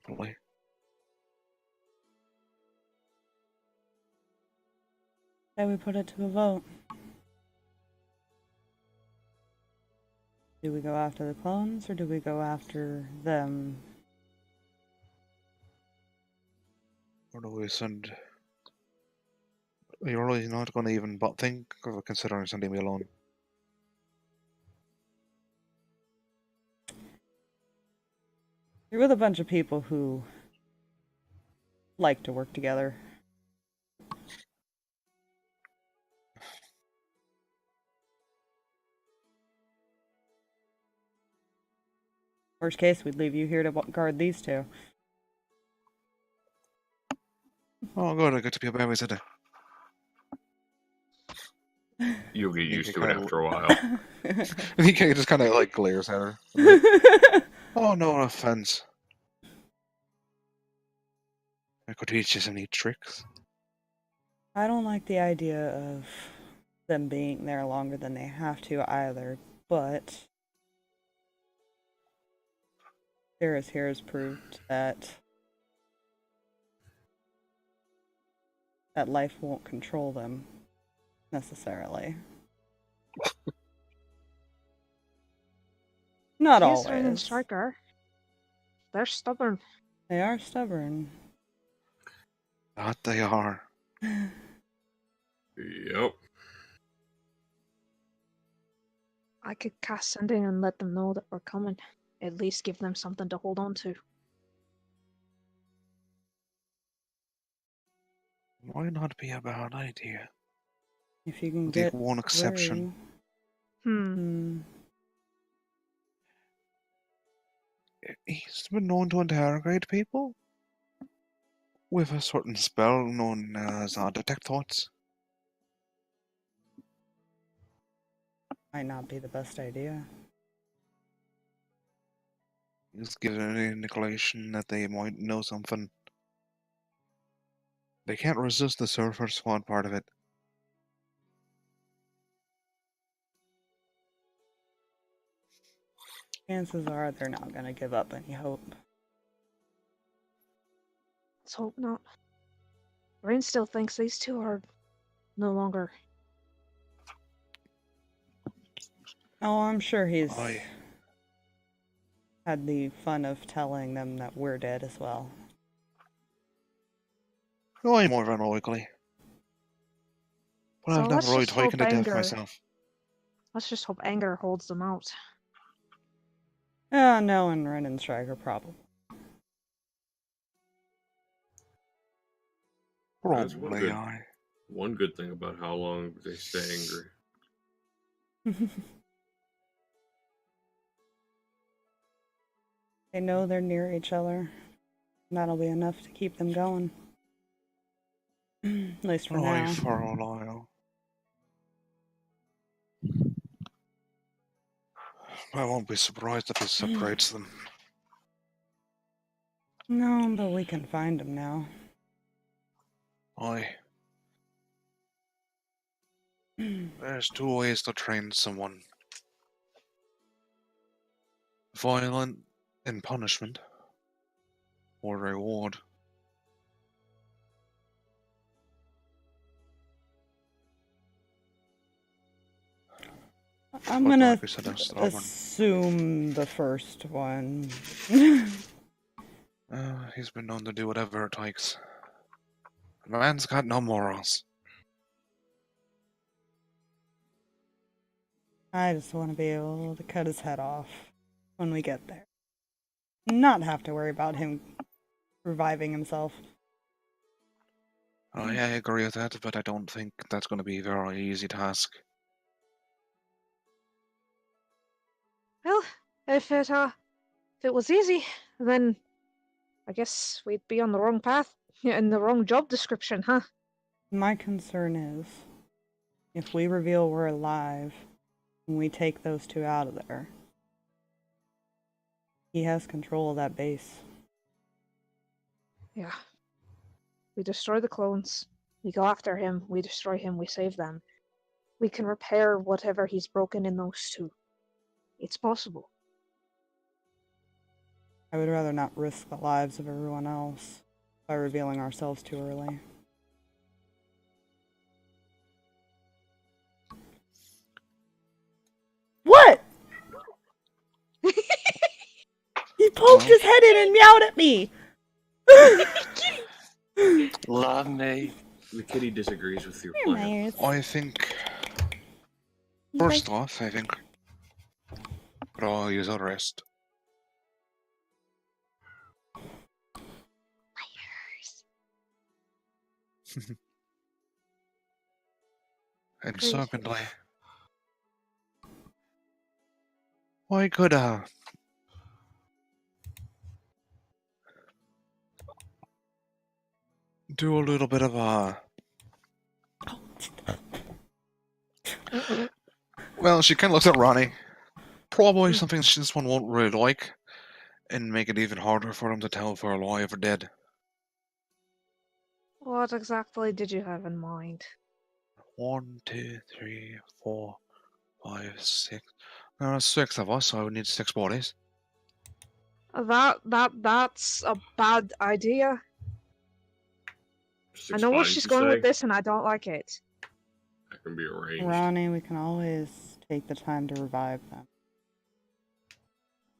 Really. Say we put it to a vote. Do we go after the clones, or do we go after them? Or do we send... You're really not going to even think of considering sending me alone. You're with a bunch of people who like to work together. Worst case, we'd leave you here to guard these two. Oh, good, I get to be a babysitter. You'll get used to it after a while. And he just kind of like glares at her. Oh, no offense. I could teach you some neat tricks. I don't like the idea of them being there longer than they have to either, but Sirris here has proved that life won't control them necessarily. Not Yes, Rinn and always. Striker. They're stubborn. They are stubborn. That they are. Yep. I could cast sending and let them know that we're coming. At least give them something to hold on to. Might not be a bad idea. If you can With get one exception. He's been known to interrogate people with a certain spell known as Detect Thoughts. Might not be the best idea. He's given an indication that they might know something. They can't resist the surfer squad part of it. Chances are they're not going to give up any hope. Let's hope not. Rinn still thinks these two are no longer. Oh, I'm sure he's Aye. had the fun of telling them that we're dead as well. No, more than likely. But So I've let's never really just hope taken to death anger- myself. Let's just hope anger holds them out. No, and Rinn and Striker probably. That's one Probably, good- aye. One good thing about how long they stay angry. They know they're near each other. That'll be enough to keep them going. At least for Aye, now. for a while. I won't be surprised if he separates them. No, but we can find them now. Aye. There's two ways to train someone. Violent in punishment, or reward. I'm But gonna like I said, they're stubborn. assume the first one. He's been known to do whatever it takes. The man's got no morals. I just want to be able to cut his head off when we get there. Not have to worry about him reviving himself. I agree with that, but I don't think that's going to be a very easy task. Well, if it was easy, then I guess we'd be on the wrong path, in the wrong job description, huh? My concern is, if we reveal we're alive, and we take those two out of there, He has control of that base. Yeah. We destroy the clones. We go after him. We destroy him. We save them. We can repair whatever he's broken in those two. It's possible. I would rather not risk the lives of everyone else by revealing ourselves too early. What? He poked his head in and meowed at me! Love me. The kitty disagrees with your Here, plan. Myers. I think, He's first like, off, I think we'll all use our rest. And Agreed. secondly, I could, do a little bit of, well, she kind of looks at Ronnie. Probably something this one won't really like, and make it even harder for him to tell if we're alive or dead. What exactly did you have in mind? 1, 2, 3, 4, 5, 6. There are 6 of us, so I would need 6 bodies. That's a bad idea. I know where she's going with this, and I don't like it. That can be arranged. Ronnie, we can always take the time to revive them.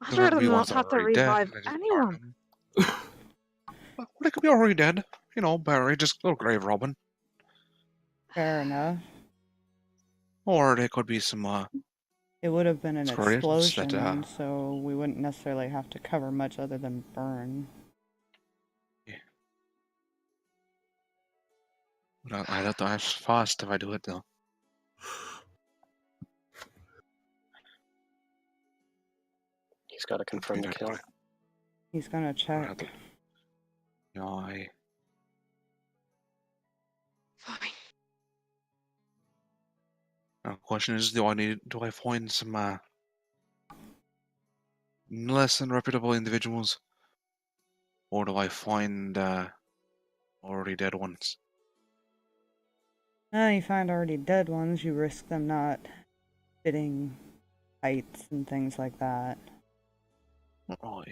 I'd rather not have to revive anyone. Well, they could be already dead. You know, buried, just a little grave robbing. Fair enough. Or they could be some, It would have been an Sorry, it's explosion, that, so we wouldn't necessarily have to cover much other than burn. I don't die fast if I do it, though. He's got to confirm the kill. He's gonna check. Yeah, Fine. the question is, do I find some, less than reputable individuals? Or do I find, already dead ones? You find already dead ones, you risk them not fitting heights and things like that. Oh,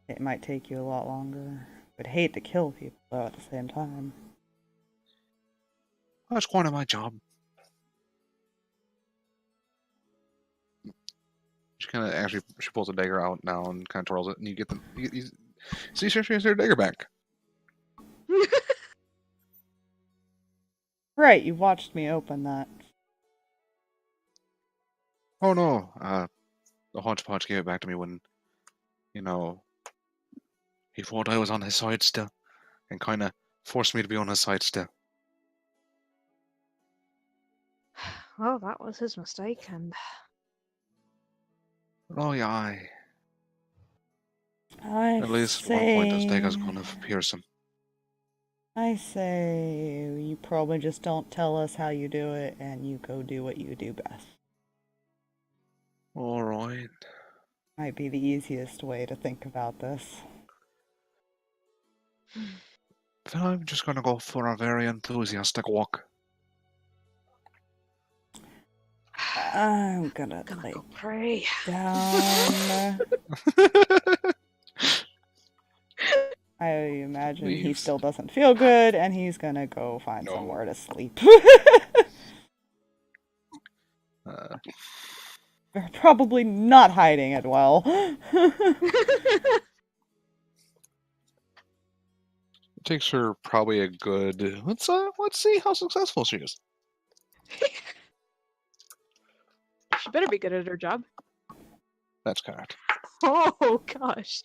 It might take you a lot longer. Would hate to kill people, though, at the same time. that's kind of my job. She kind of actually she pulls a dagger out now and kind of twirls it, and you get the see, she has her dagger back. Right, you watched me open that. Oh no, the hodgepodge gave it back to me when, you know, he thought I was on his side still, and kind of forced me to be on his side still. Well, that was his mistake, and Oh yeah, I at least say, at one point those daggers kind of pierce him. I say you probably just don't tell us how you do it, and you go do what you do best. Alright. Might be the easiest way to think about this. Then I'm just gonna go for a very enthusiastic walk. I'm gonna gonna lay go pray. down. I imagine he Leaves. still doesn't feel good, and he's gonna go find No. somewhere to sleep. They're probably not hiding it well. It takes her probably a good. Let's see how successful she is. She better be good at her job. That's correct. Oh gosh.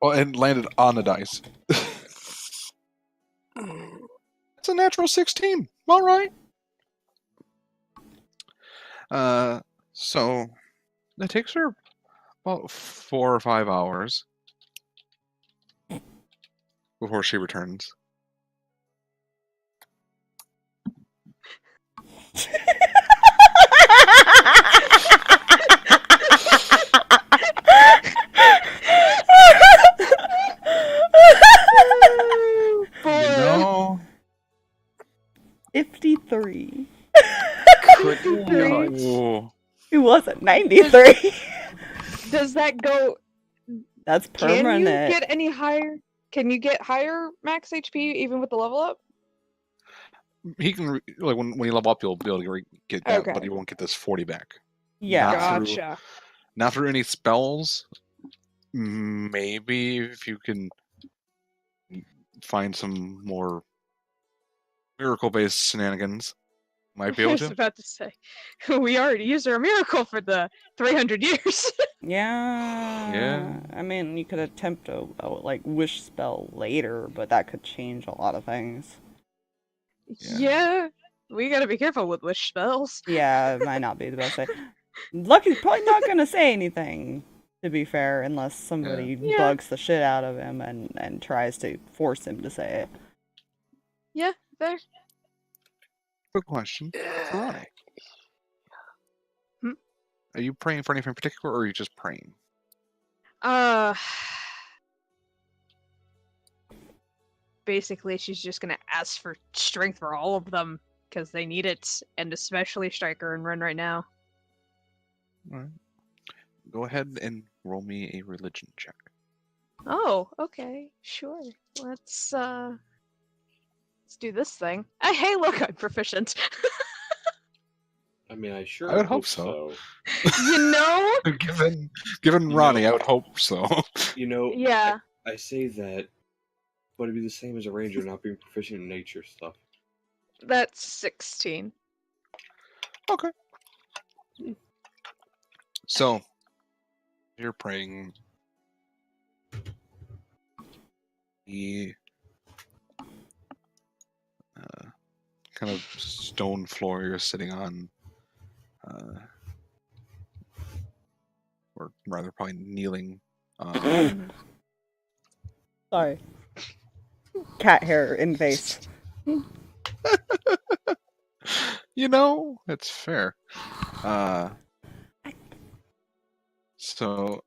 Oh, and landed on the dice. It's a natural 16. All right. So it takes her about 4 or 5 hours before she returns. 93. Does that go? That's Can permanent. you get any higher? Can you get higher max HP even with the level up? He can like when you level up, you'll be able to get that, but Okay. you won't get this 40 back. Yeah. Gotcha. Not through any spells. Maybe if you can find some more miracle-based shenanigans, might be I able was to. about to say, we already used our miracle for the 300 years. Yeah. I mean, you could attempt a like wish spell later, but that could change a lot of things. Yeah, we gotta be careful with wish spells. Yeah, it might not be the best way. Lucky's probably not gonna say anything, to be fair, unless somebody Yeah. bugs the shit out of him and tries to force him to say it. Yeah, there. Quick question for Ronnie. Are you praying for anything in particular, or are you just praying? Basically, she's just gonna ask for strength for all of them because they need it, and especially Striker and Rinn right now. All right. Go ahead and roll me a religion check. Oh, okay, sure. Let's do this thing. Hey, look, I'm proficient. I mean, I sure I would hope hope so. You know? given You Ronnie, know- I would hope so. You know, Yeah. I say that, but it'd be the same as a ranger not being proficient in nature stuff. That's 16. Okay. So, you're praying. The kind of stone floor you're sitting on, or rather, probably kneeling. Sorry. Cat hair in face. You know, it's fair. So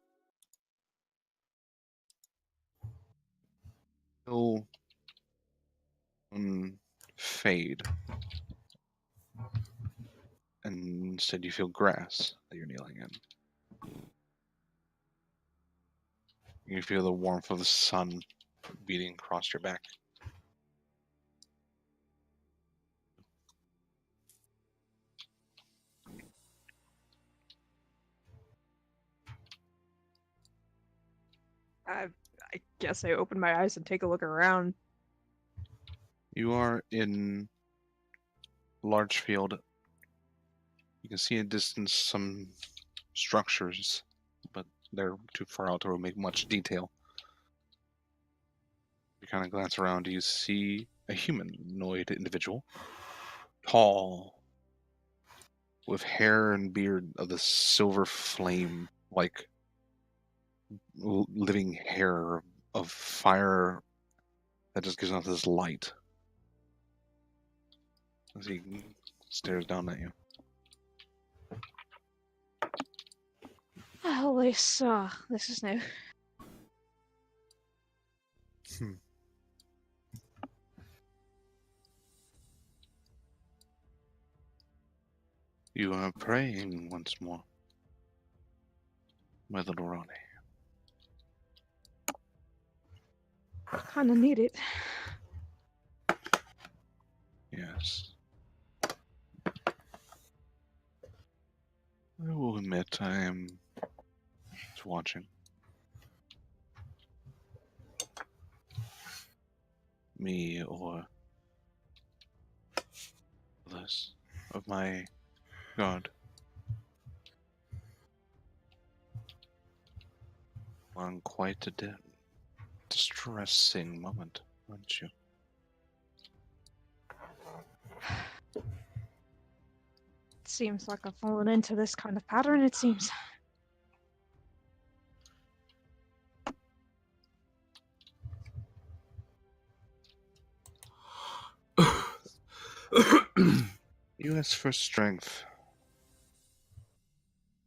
you'll fade, and instead you feel grass that you're kneeling in. You feel the warmth of the sun beating across your back. I guess I open my eyes and take a look around. You are in a large field. You can see in distance some structures, but they're too far out to make much detail. You kind of glance around, you see a humanoid individual. Tall, with hair and beard of the silver flame, like living hair of fire that just gives off this light as he stares down at you. Well, this is new. You are praying once more, my little Ronnie. Kinda need it. Yes. I will admit I am just watching. Me or others of my God. On quite a distressing moment, aren't you? It seems like I've fallen into this kind of pattern, it seems. You ask for strength,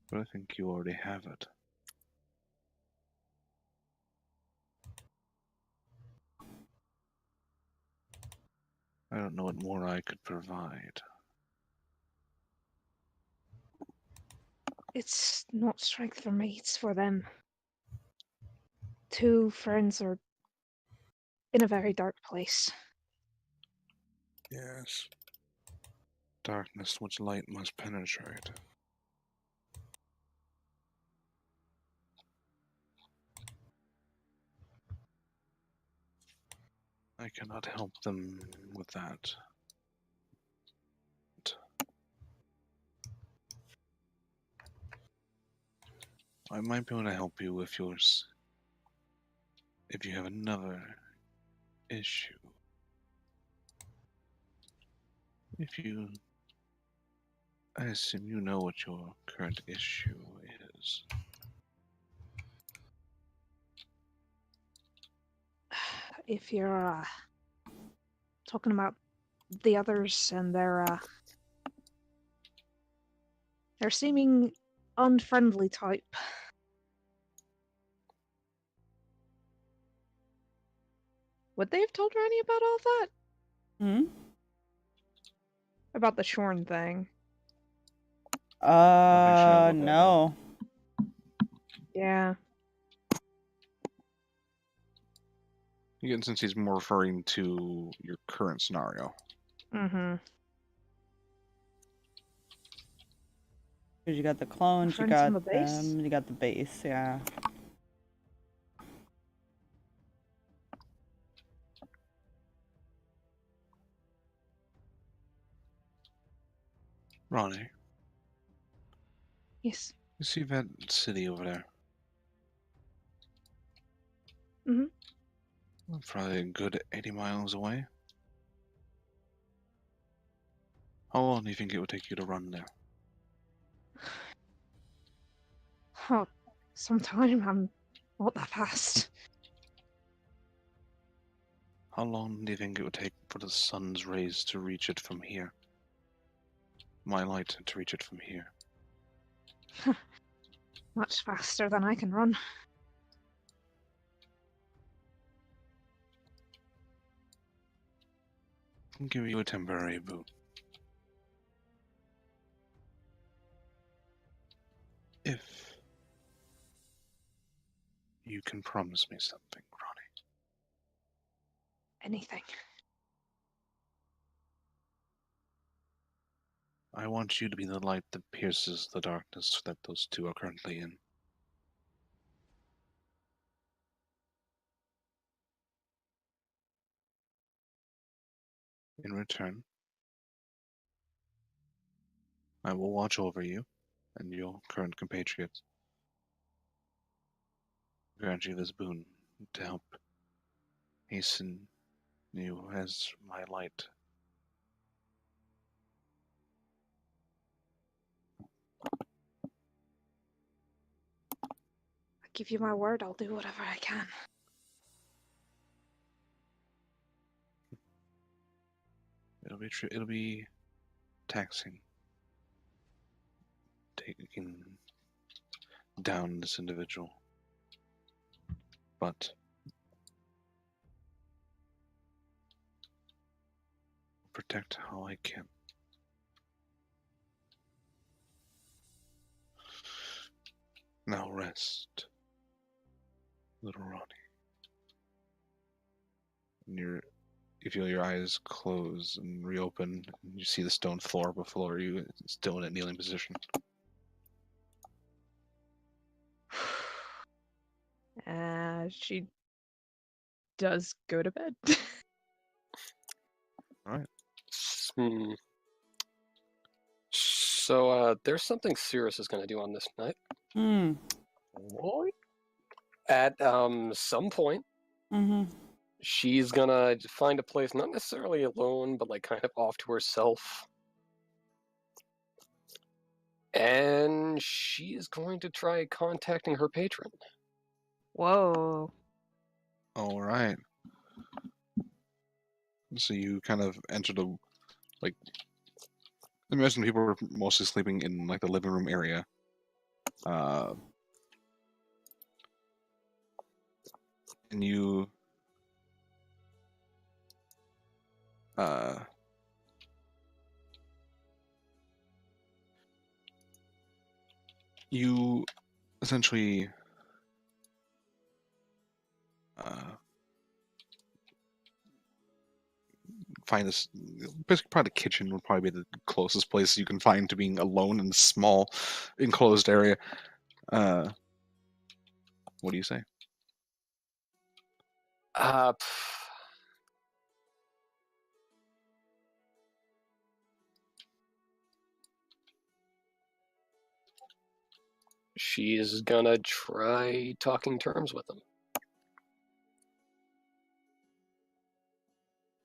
but I think you already have it. I don't know what more I could provide. It's not strength for me, it's for them. Two friends are in a very dark place. Yes. Darkness which light must penetrate. I cannot help them with that. I might be able to help you if you have another issue. I assume you know what your current issue is. If you're talking about the others and their seeming unfriendly type. Would they have told Ronnie about all that? Hmm? About the Shorn thing? No. Yeah. Again, since he's more referring to your current scenario. Mm-hmm. Because you got the clones, you Friends on got the base? them, you got the base, yeah. Ronnie, Yes. you see that city over there? Mm-hmm. Probably a good 80 miles away. How long do you think it would take you to run there? Oh, sometime I'm not that fast. How long do you think it would take for the sun's rays to reach it from here? My light to reach it from here. Much faster than I can run. I'll give you a temporary boot. If you can promise me something, Ronnie. Anything. I want you to be the light that pierces the darkness that those two are currently in. In return, I will watch over you and your current compatriots. Grant you this boon to help hasten you as my light. I give you my word, I'll do whatever I can. It'll be taxing taking down this individual, but protect how I can. Now rest, little Ronnie. And you feel your eyes close and reopen, and you see the stone floor before you, still in a kneeling position. She does go to bed. Alright. So, there's something Sirris is going to do on this night. What? At some point, Mm-hmm. she's gonna find a place, not necessarily alone, but like kind of off to herself. And she's going to try contacting her patron. Whoa. Alright. So you kind of entered imagine people were mostly sleeping in like the living room area. And you You essentially find this, basically probably the kitchen would probably be the closest place you can find to being alone in a small enclosed area. What do you say? She's gonna try talking terms with him.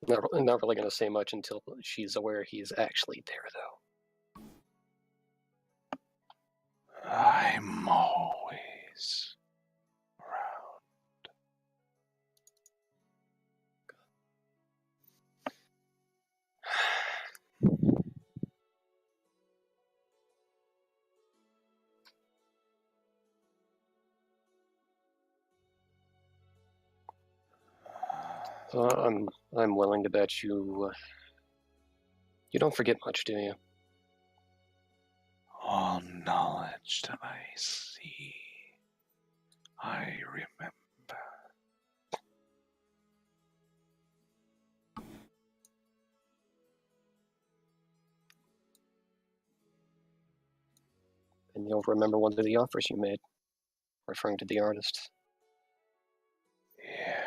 Not really gonna say much until she's aware he's actually there, though. I'm always around. I'm willing to bet you don't forget much, do you? All knowledge that I see, I remember. And you'll remember one of the offers you made, referring to the artist. Yes.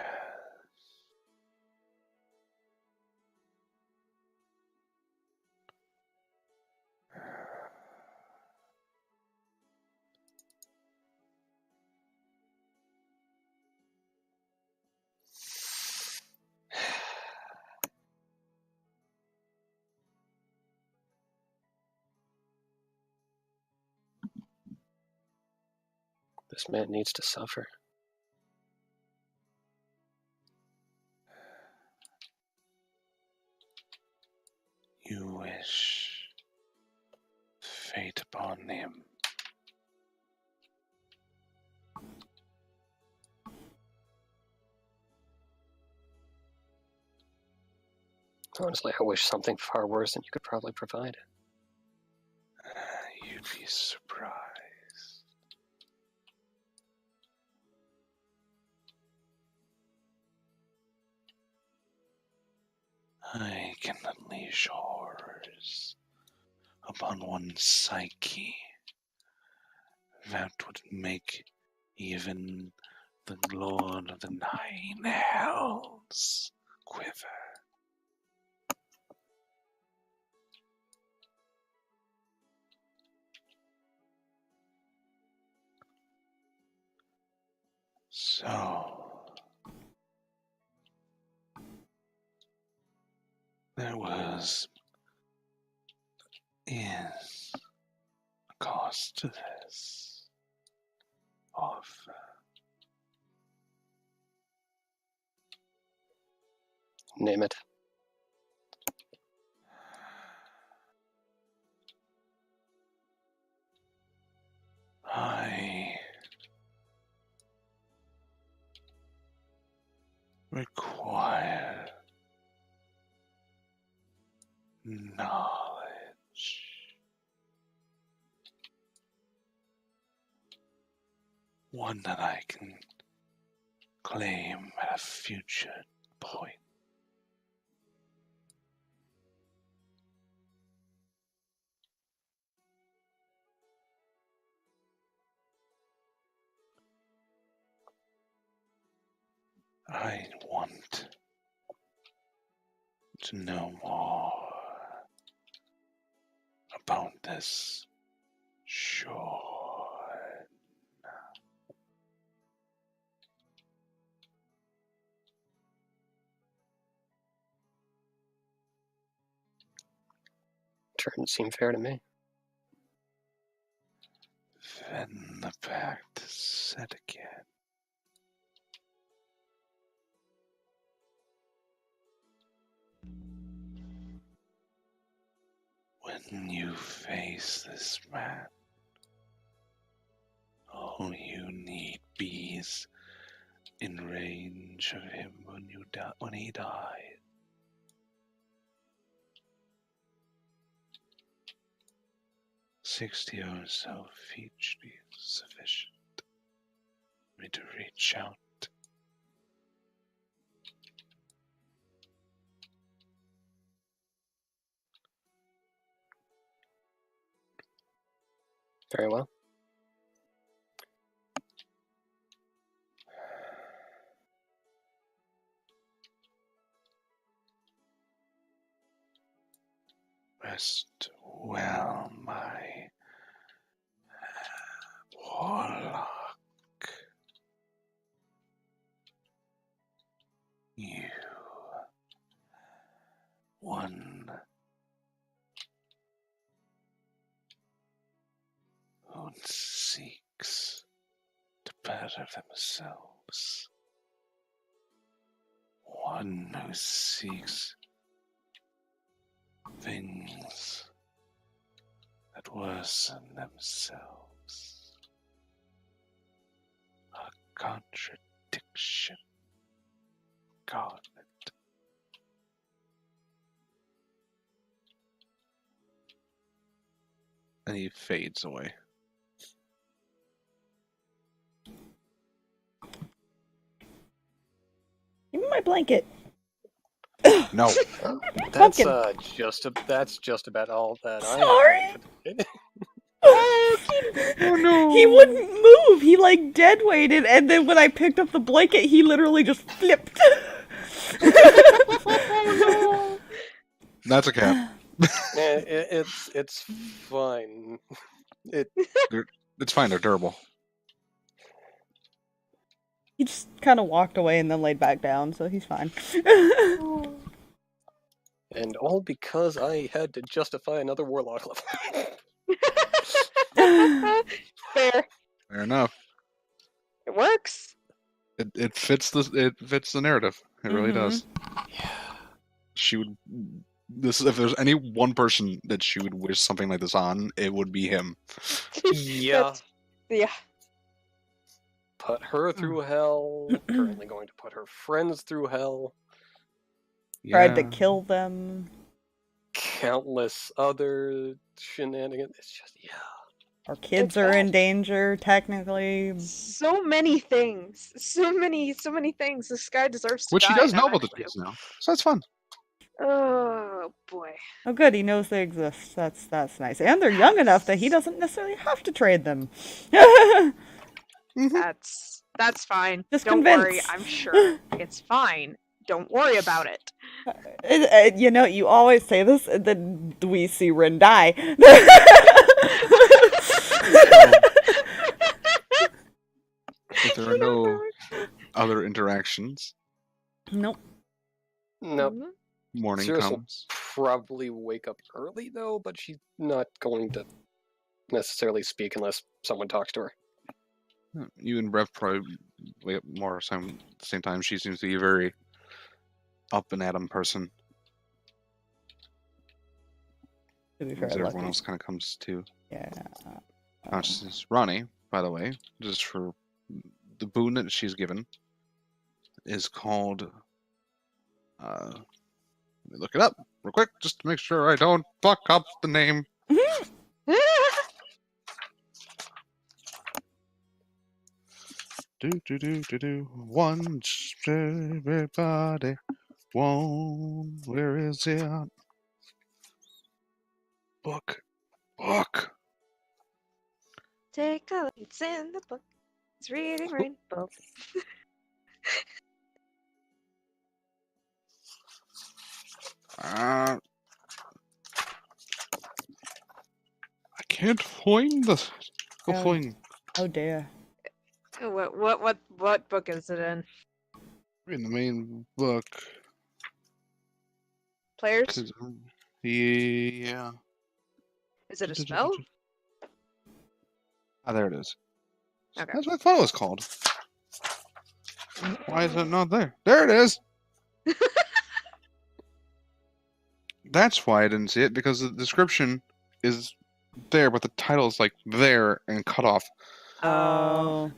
This man needs to suffer. You wish fate upon him. Honestly, I wish something far worse than you could probably provide. You'd be surprised. I can unleash horrors upon one's psyche that would make even the Lord of the Nine Hells quiver. So, there is a cost to this offer. Name it. I require knowledge. One that I can claim at a future point. I want to know more about this shore. Terms seem fair to me. Then the pact is set again. When you face this man, all you need be is in range of him when he died. 60 or so feet should be sufficient for me to reach out. Very well. Rest well, my warlock. You, one who seeks to better themselves, one who seeks things that worsen themselves. A contradiction, Garnet. And he fades away. Give me my blanket. No. That's Pumpkin. that's just about all that Sorry? I have. Oh no! He wouldn't move. He like dead weighted, and then when I picked up the blanket, he literally just flipped. Oh, That's a cat. It's fine. It's fine, they're durable. He just kind of walked away and then laid back down, so he's fine. And all because I had to justify another warlock level. no. Fair. Fair enough. It works. It fits the narrative. It really does. Yeah. She would. If there's any one person that she would wish something like this on, it would be him. Yeah. Yeah. Put her through hell. Currently going to put her friends through hell. Tried to kill them. Countless other shenanigans. It's just, yeah. Our kids It's are bad. in danger, technically. So many things. So many things. This guy deserves to Which die. he does and know I'm about the actually- kids now, so that's fun. Oh boy. Oh, good. He knows they exist. That's nice, and they're young enough that he doesn't necessarily have to trade them. That's fine. Just Don't worry. convince. I'm sure it's fine. Don't worry about it. You know, you always say this, and then we see Rinn die. If there are no other interactions, Nope. No. Mhm. morning Sirris will comes. probably wake up early, though, but she's not going to necessarily speak unless someone talks to her. You and Rev probably wake up more at the same time. She seems to be a very up and at 'em person. To be As fair, everyone lucky. else kind of comes to. Yeah. This is Ronnie, by the way, just for the boon that she's given, is called. Let me look it up real quick, just to make sure I don't fuck up the name. Once everybody won. Where is it? Book. Take a look. It's in the book. It's reading rainbow. I can't find the thing. Oh dear. What book is it in? In the main book. Players? 'Cause, yeah. Is it a spell? Ah, there it is. Okay. That's what I thought it was called. Why is it not there? There it is! That's why I didn't see it, because the description is there, but the title is like there and cut off. Oh.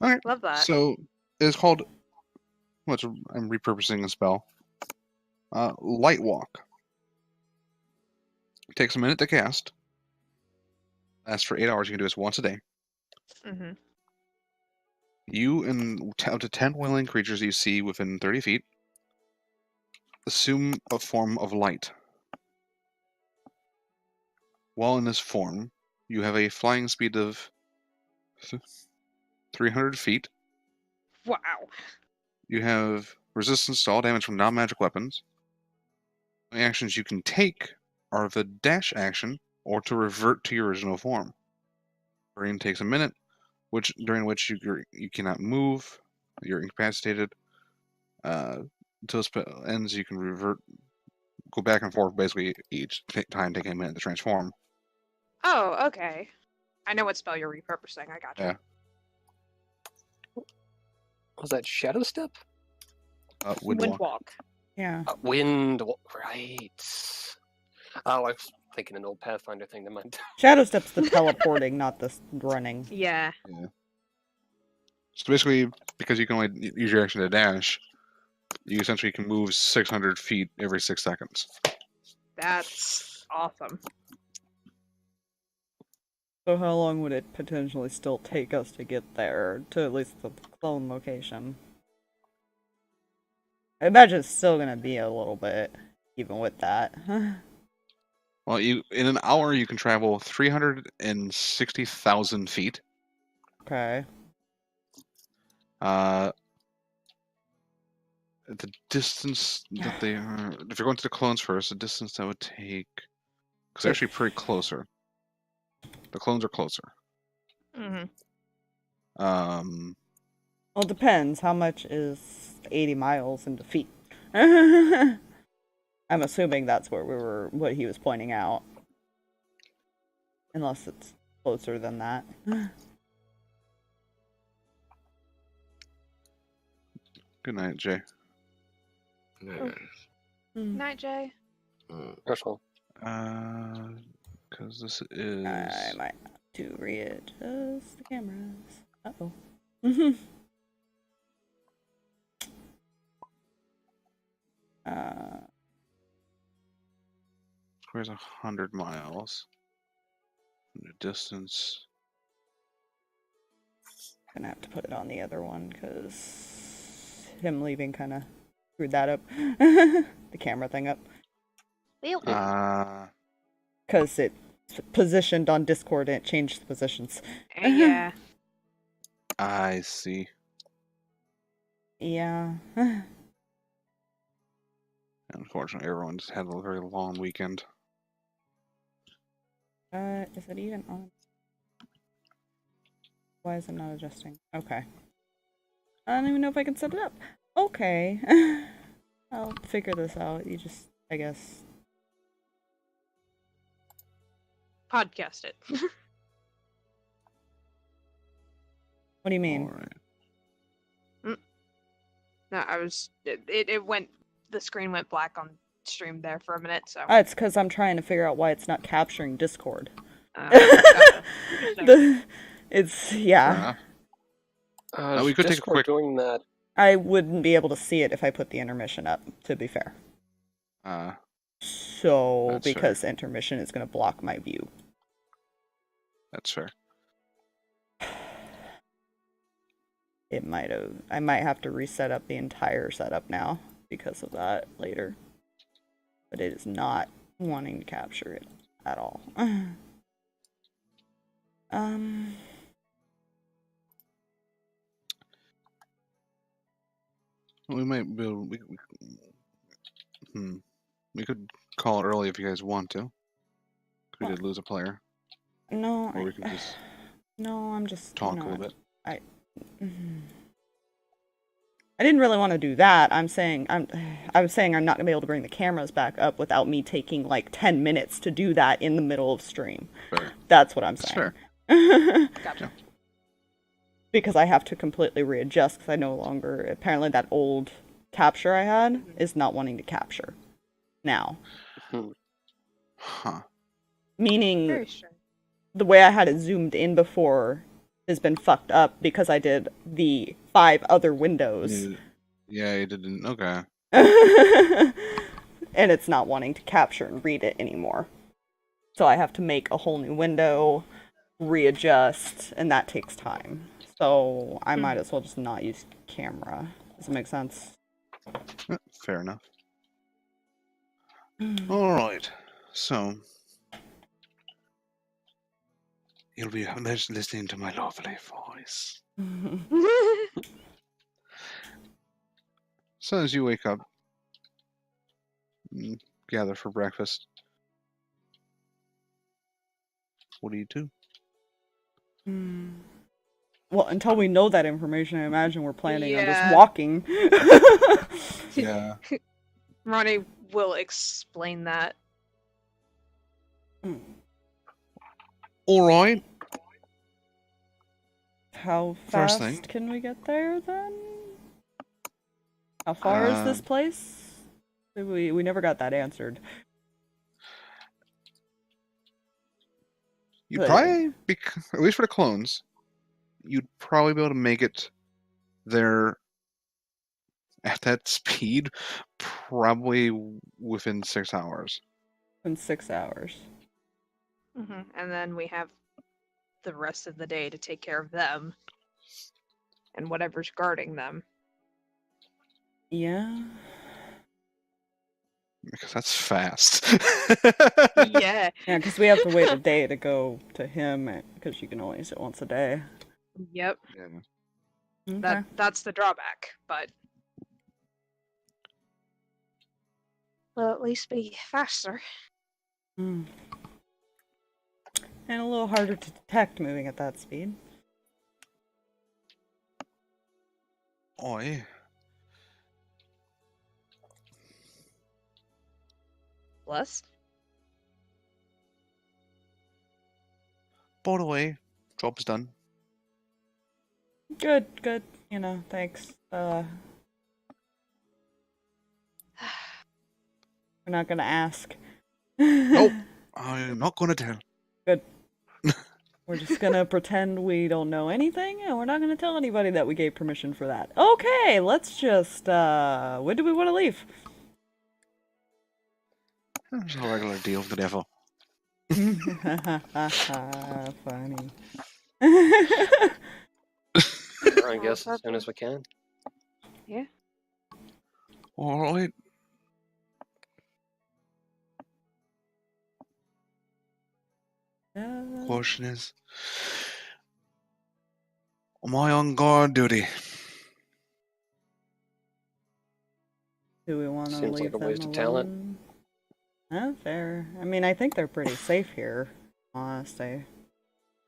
Okay. Love that. So it's called. I'm repurposing a spell. Light Walk. It takes a minute to cast. Lasts for 8 hours. You can do this once a day. Mm-hmm. You and up to 10 willing creatures you see within 30 feet assume a form of light. While in this form, you have a flying speed of 300 feet. Wow. You have resistance to all damage from non-magic weapons. The actions you can take are the dash action or to revert to your original form. Brain takes a minute, during which you cannot move. You're incapacitated. Until the spell ends, you can go back and forth basically each time taking a minute to transform. Oh, okay. I know what spell you're repurposing. I got you. Yeah. Was that Shadow Step? Windwalk. Yeah. Right. Oh, I was thinking an old Pathfinder thing. Never mind. Shadow Step's the teleporting, not the running. Yeah. So basically, because you can only use your action to dash, you essentially can move 600 feet every 6 seconds. That's awesome. So how long would it potentially still take us to get there, to at least the clone location? I imagine it's still gonna be a little bit, even with that. Well, in an hour, you can travel 360,000 feet. Okay. The distance that they are... If you're going to the clones first, the distance that would take... Because they're actually pretty closer. The clones are closer. Mm-hmm. Well, it depends. How much is 80 miles into feet? I'm assuming that's what he was pointing out. Unless it's closer than that. Good night, Jay. Night, Jay. Russell. Because this is... I might have to readjust the cameras. Uh-oh. Square's 100 miles. The distance... Gonna have to put it on the other one, because him leaving kind of screwed that up. The camera thing up. Because it's positioned on Discord and it changed the positions. Yeah. I see. Yeah. Unfortunately, everyone just had a very long weekend. Is it even on? Why is it not adjusting? Okay. I don't even know if I can set it up. Okay. I'll figure this out. You just, I guess. Podcast it. What do you mean? Alright. No, I was. It went. The screen went black on stream there for a minute, so. It's because I'm trying to figure out why it's not capturing Discord. It's, yeah. We could take a quick... doing that. I wouldn't be able to see it if I put the intermission up, to be fair. So, because fair. Intermission is going to block my view. That's fair. I might have to reset up the entire setup now because of that later. But it is not wanting to capture it at all. We might be able, we could call it early if you guys want to. We did lose a player. No, or we could just I'm just talk a little bit. I didn't really want to do that. I was saying I'm not gonna be able to bring the cameras back up without me taking like 10 minutes to do that in the middle of stream. Fair. That's what I'm saying. Fair. Gotcha. Because I have to completely readjust because I no longer, apparently that old capture I had is not wanting to capture now. Huh. Meaning the way I had it zoomed in before has been fucked up because I did the 5 other windows. Yeah, you didn't. Okay. And it's not wanting to capture and read it anymore. So I have to make a whole new window, readjust, and that takes time. So I might as well just not use camera. Does it make sense? Fair enough. Alright, so you'll be listening to my lovely voice. So as you wake up, gather for breakfast, what do you do? Well, until we know that information, I imagine we're planning on just Yeah. walking. Yeah. Ronnie will explain that. Alright. How First fast thing. can we get there, then? How far is this place? We never got that answered. You'd But- probably, at least for the clones, you'd probably be able to make it there at that speed probably within 6 hours. In 6 hours. And then we have the rest of the day to take care of them and whatever's guarding them. Yeah. Because that's fast. Yeah. Yeah, because we have to wait a day to go to him, because you can only use it once a day. Yep. Yeah. Okay. That's the drawback, but Well, at least be faster. And a little harder to detect moving at that speed. Oi. plus. By the way, job's done. Good. You know, thanks. We're not gonna ask. Nope. I'm not going to tell. Good. We're just gonna pretend we don't know anything, and we're not gonna tell anybody that we gave permission for that. Okay, let's just, when do we want to leave? It's a regular deal with the devil. Funny. I guess as soon as we can. Alright. Question is, am I on guard duty? Do we want to Seems leave like a them waste of talent. alone? Fair. I mean, I think they're pretty safe here, honestly.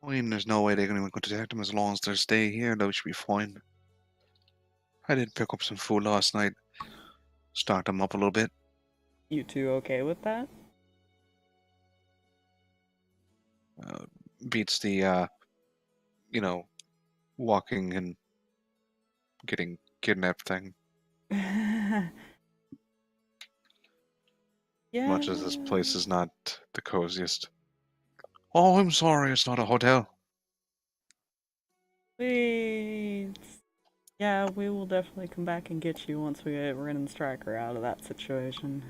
I mean, there's no way they're going to detect them as long as they stay here. They should be fine. I did pick up some food last night. Stocked them up a little bit. You two okay with that? Beats the, walking and getting kidnapped thing. Yeah. Much as this place is not the coziest. Oh, I'm sorry, it's not a hotel. We will definitely come back and get you once we get Rinn and Striker out of that situation.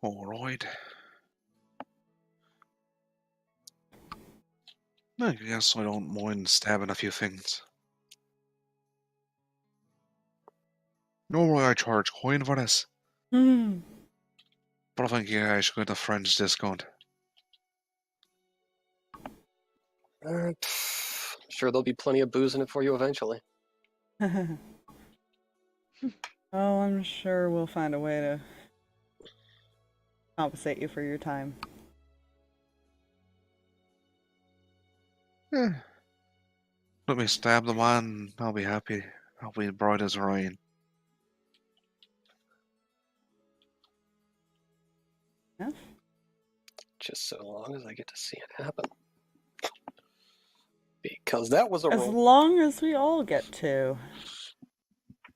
Alright. I guess I don't mind stabbing a few things. Normally I charge coin for this, but I think you guys should get a friend's discount. Sure, there'll be plenty of booze in it for you eventually. Oh, I'm sure we'll find a way to compensate you for your time. Let me stab the man, I'll be happy. I'll be bright as rain. Yeah? Just so long as I get to see it happen. Because that was a As roll. long as we all get to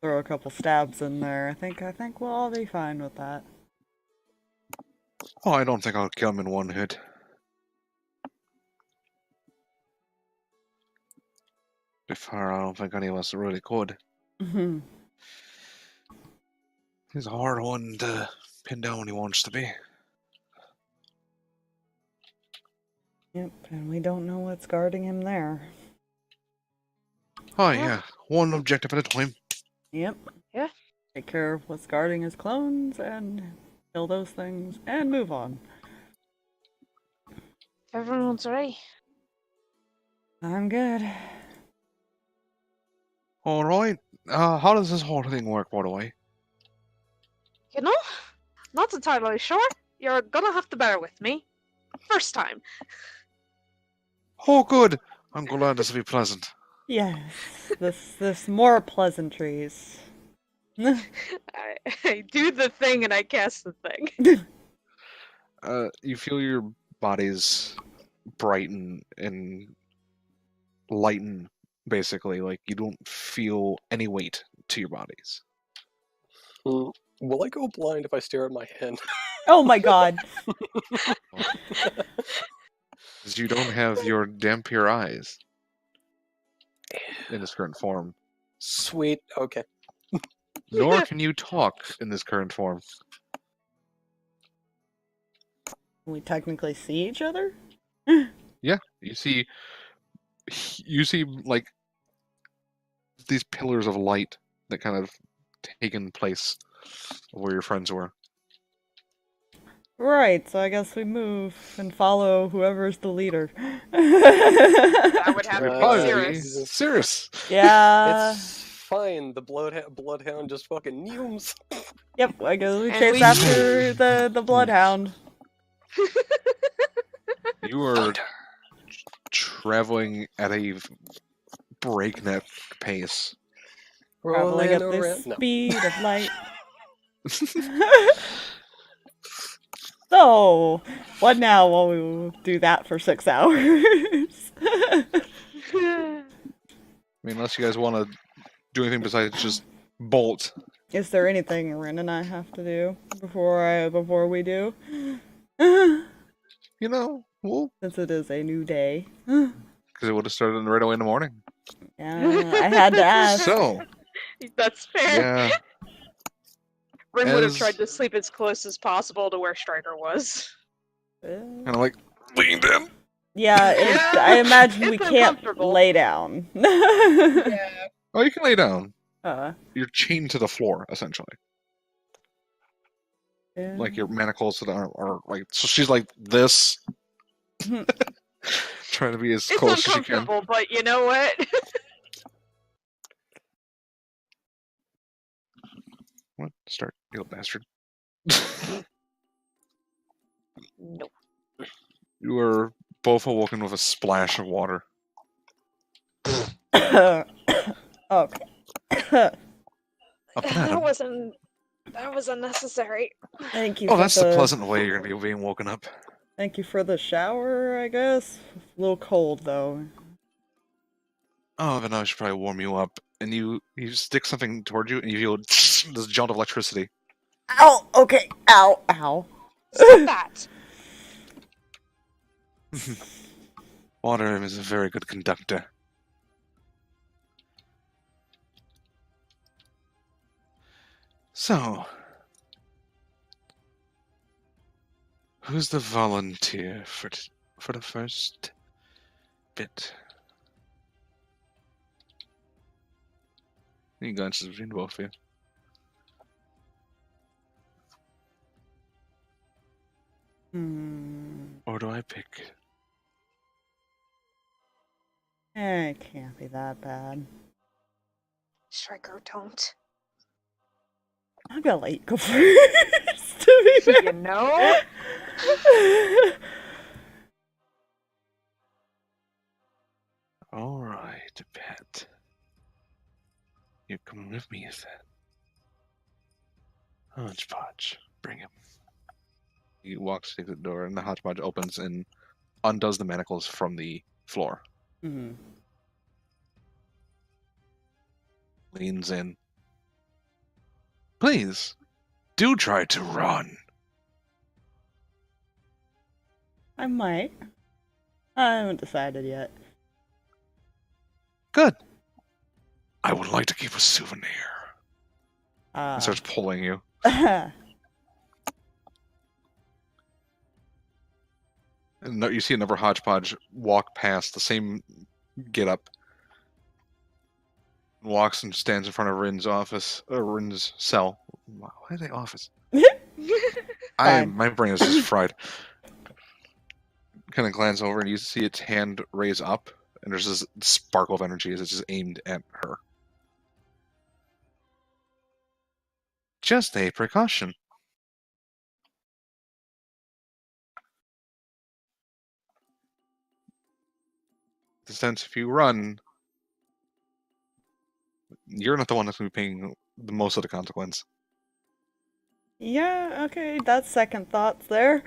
throw a couple stabs in there, I think we'll all be fine with that. Oh, I don't think I'll kill him in one hit. To be fair, I don't think any of us really could. He's a hard one to pin down when he wants to be. Yep, and we don't know what's guarding him there. Oh, yeah. One objective at a time. Yep. Yeah. Take care of what's guarding his clones and kill those things and move on. Everyone's ready. I'm good. Alright. How does this whole thing work, by the way? You know, not entirely sure. You're gonna have to bear with me. First time. Oh, good. I'm glad this will be pleasant. Yes. This more pleasantries. I do the thing and I cast the thing. You feel your bodies brighten and lighten, basically. Like, you don't feel any weight to your bodies. Will I go blind if I stare at my hand? Oh my god. Because you don't have your dampier eyes in this current form. Sweet. Okay. Nor can you talk in this current form. We technically see each other? Yeah, you see like these pillars of light that kind of taken place of where your friends were. Right, so I guess we move and follow whoever's the leader. That would have to be Probably Sirris. Sirris. Yeah. It's fine. The bloodhound just fucking neumes. Yep, I guess we And chase we- after the bloodhound. You are traveling at a breakneck pace. Traveling at Rolling the around. No. speed of light. So, what now while we do that for 6 hours? I mean, unless you guys want to do anything besides just bolt. Is there anything Rinn and I have to do before we do? You know, well, Since it is a new day. because it would have started right away in the morning. Yeah, I had to ask. So, That's fair. yeah. Rin would have As- tried to sleep as close as possible to where Striker was. Kind of like leaned in. Yeah, I imagine we It's can't uncomfortable. lay down. Yeah. Oh, you can lay down. Uh, You're chained to the floor, essentially. yeah. Like your manacles are like. So she's like this, trying to be as It's close as she can. uncomfortable, but you know what? What? Start, you little bastard. Nope. You are both awoken with a splash of water. Okay. Up and at That 'em. was unnecessary. Thank you. Oh, for that's the pleasant way you're gonna be being woken up. Thank you for the shower, I guess. A little cold though. Oh, but now I should probably warm you up. And you stick something toward you, and you feel this jolt of electricity. Ow! Okay. Ow! Ow! Stop that. Water is a very good conductor. So, who's the volunteer for the first bit? He glances between both of you. Or do I pick? It can't be that bad. Striker, don't. I'm gonna let you go first. To be fair. You know? All right, pet. You come with me, is that? Hodgepodge, bring him. He walks to the door, and the hodgepodge opens and undoes the manacles from the floor. Mhm. Leans in. Please, do try to run. I might. I haven't decided yet. Good. I would like to keep a souvenir. He Uh, starts pulling you. And you see another hodgepodge walk past the same get up, walks and stands in front of Rinn's office, Rinn's cell. Why is it office? Fine. My brain is just fried. Kind of glance over and you see its hand raise up, and there's this sparkle of energy as it's just aimed at her. Just a precaution. The sense if you run, you're not the one that's going to be paying the most of the consequence. Yeah, okay, that's second thoughts there.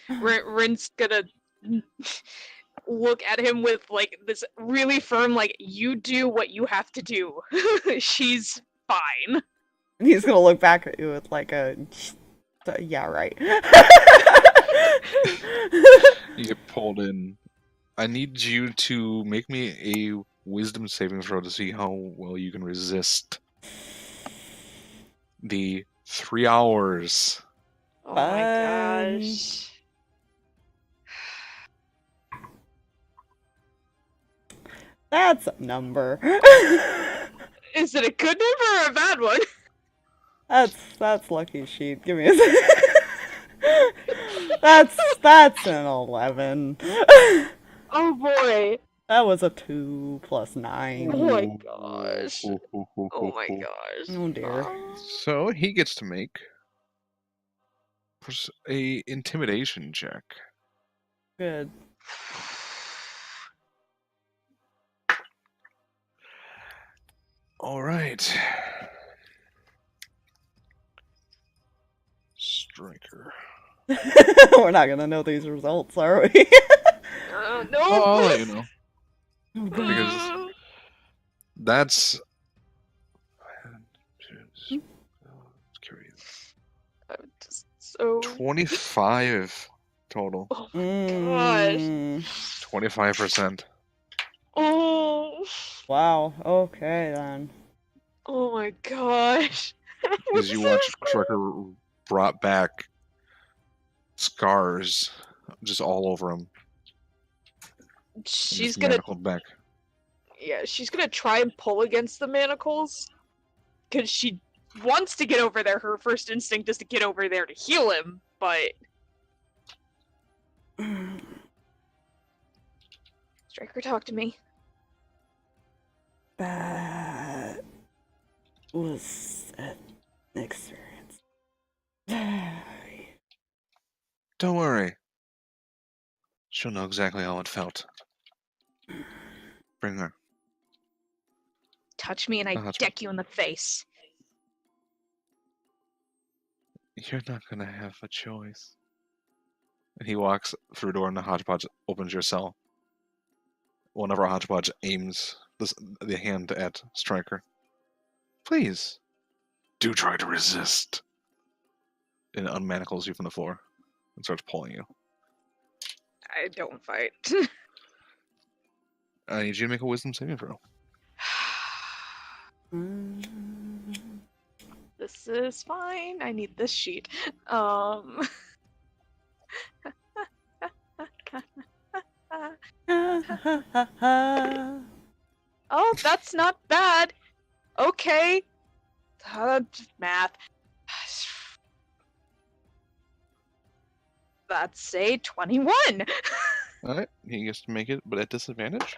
Rin's gonna look at him with like this really firm, like, you do what you have to do. She's fine. He's gonna look back at you with like a, yeah, right. You get pulled in. I need you to make me a wisdom saving throw to see how well you can resist the 3 hours. Oh my gosh. That's a number. Is it a good number or a bad one? That's lucky sheet. Give me a second. That's an 11. Oh boy. That was a 2 plus 9. Oh my gosh. Oh my gosh. Oh dear. So he gets to make a intimidation check. Good. All right. Striker. We're not gonna know these results, are we? No. Oh, I'll let you know. Oh, Because that's... I'm just so 25 total. Oh my gosh. 25%. Oh. Wow. Okay then. Oh my gosh. As you watch Striker brought back scars just all over him. She's gonna manacled back. Yeah, she's gonna try and pull against the manacles. Cause she wants to get over there. Her first instinct is to get over there to heal him, but Striker, talk to me. That was an experience. Don't worry. She'll know exactly how it felt. Bring her. Touch me and I that's deck you in the face. You're not gonna have a choice. And he walks through a door and the hodgepodge opens your cell. One of our hodgepodge aims the hand at Striker. Please, do try to resist. And it unmanacles you from the floor and starts pulling you. I don't fight. I need you to make a wisdom saving throw. This is fine. I need this sheet. Oh, that's not bad. Okay. Math. That's a 21. Alright, he gets to make it, but at disadvantage.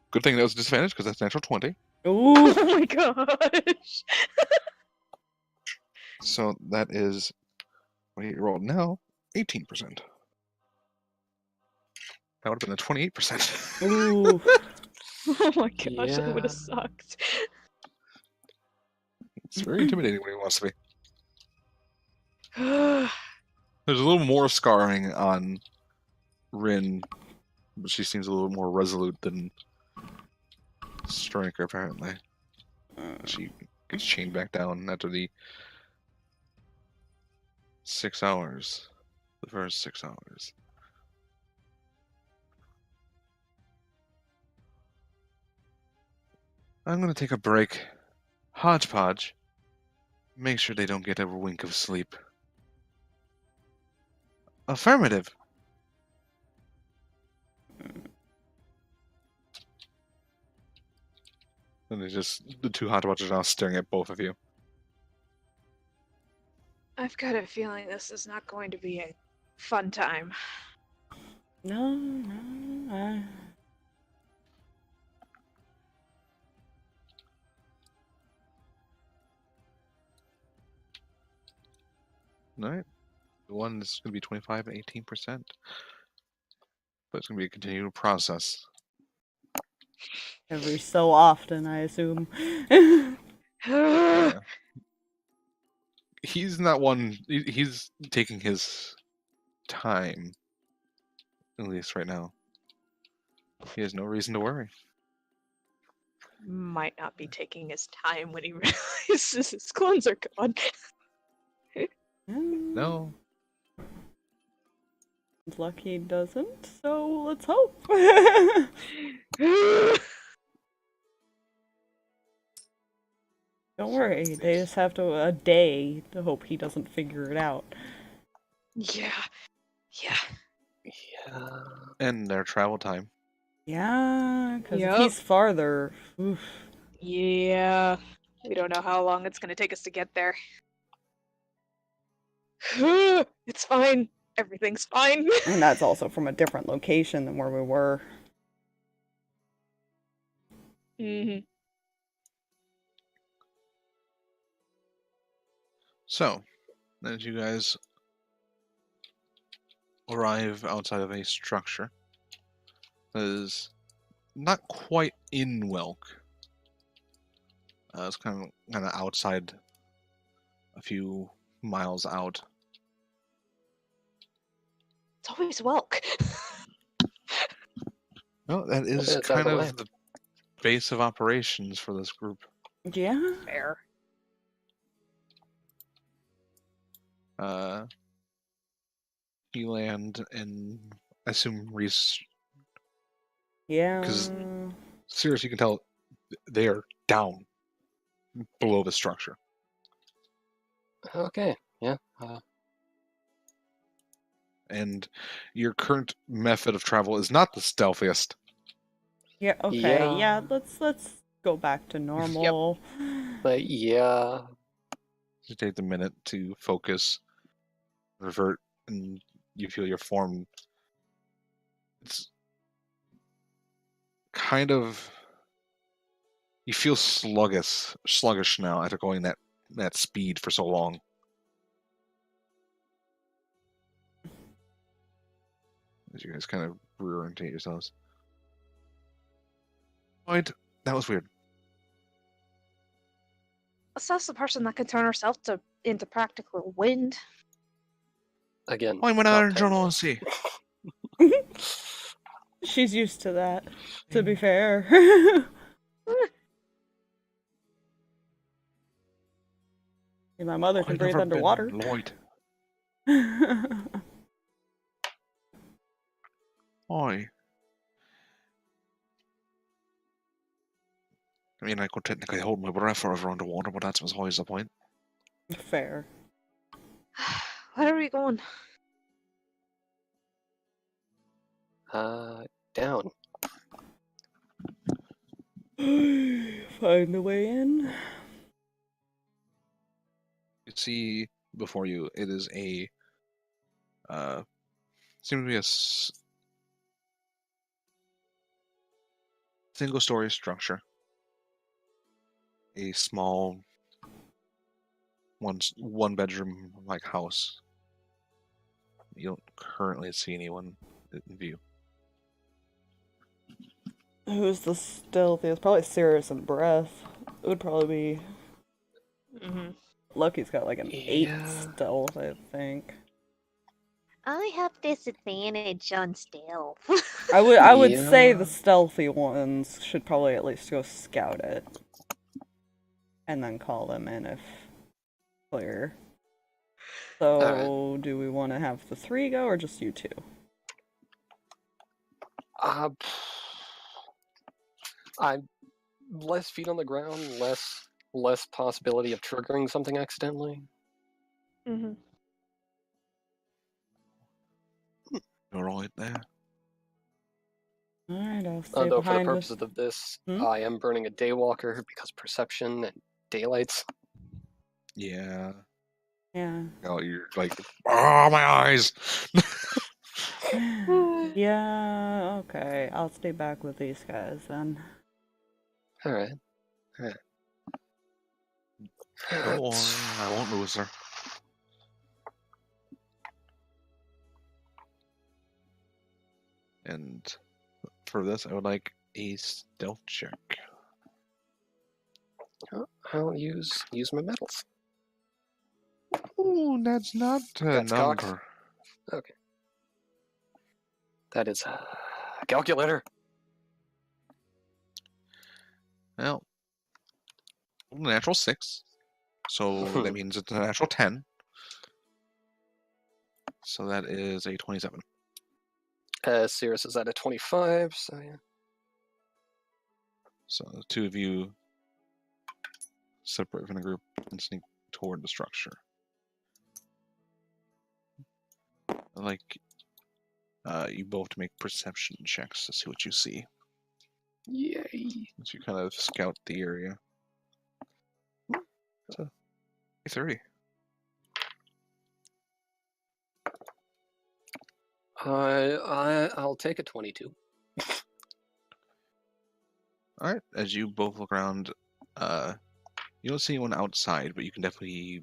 Good thing that was disadvantage because that's natural 20. Ooh. Oh my gosh. So that is what he rolled now, 18%. That would have been a 28%. Ooh. Oh my gosh, that would Yeah. have sucked. It's very intimidating when he wants to be. There's a little more scarring on Rinn, but she seems a little more resolute than Striker, apparently. She gets chained back down after the 6 hours. The first 6 hours. I'm going to take a break Hodgepodge, make sure they don't get a wink of sleep. Affirmative. And it's just the two Hodgepodges are now staring at both of you. I've got a feeling this is not going to be a fun time. No. Alright. The one is going to be 25 and 18%. But it's going to be a continual process. Every so often, I assume. Yeah. He's not one. He's taking his time. At least right now. He has no reason to worry. Might not be taking his time when he realizes his clones are gone. No. Lucky doesn't, so let's hope. Don't worry, they just have a day to hope he doesn't figure it out. Yeah. And their travel time. Yeah, because Yup. if he's farther, oof. Yeah. We don't know how long it's gonna take us to get there. It's fine. Everything's fine. And that's also from a different location than where we were. Mm-hmm. So, as you guys arrive outside of a structure that is not quite in Welk. It's kind of outside, a few miles out. It's always Welk. No, that is Yeah, it's out kind of the way. of the base of operations for this group. Yeah. Fair. Eland and I assume Reese. Yeah. 'Cause- Seriously, you can tell they are down below the structure. Okay, yeah. And your current method of travel is not the stealthiest. Yeah, okay, Yeah. let's go back to normal. But yeah. You take the minute to focus, revert, and you feel your form. It's kind of you feel sluggish now after going that speed for so long. As you guys kind of reorientate yourselves. Right, that was weird. That's the person that can turn herself into practical wind. Again. I'm an not Iron paying Journal attention. She's used to that, to be fair. My mother can I've breathe never underwater. been Lloyd. Oi. I mean, I could technically hold my breath forever underwater, but that's always the point. Fair. Where are we going? Down. Find a way in. You see before you, it is a seems to be a single-story structure. A small one bedroom like house. You don't currently see anyone in view. Who's the stealthiest? Probably Sirris and Breath. It would probably be. Mm-hmm. Lucky's got like an 8 Yeah. stealth, I think. I have disadvantage on stealth. I would say Yeah. the stealthy ones should probably at least go scout it. And then call them in if clear. So, do we want to have the 3 go or just you 2? I'm less feet on the ground, less less possibility of triggering something accidentally. Mm-hmm. You're right there. Alright, I'll stay Although for the behind with... purposes of this, Hmm? I am burning a Daywalker because perception and daylights. Yeah. Yeah. Oh, you're like, oh, my eyes! Yeah, okay. I'll stay back with these guys then. Alright. Don't worry, I won't lose her. And for this, I would like a stealth check. I'll use my medals. Ooh, that's not a That's cocked. number. Okay. That is a calculator. Well, natural 6. So that means it's a natural 10. So that is a 27. Sirris is at a 25, so yeah. So the two of you separate from the group and sneak toward the structure. Like, you both make perception checks to see what you see. Yay. As you kind of scout the area. So, 30. I'll take a 22. Alright, as you both look around, you don't see anyone outside, but you can definitely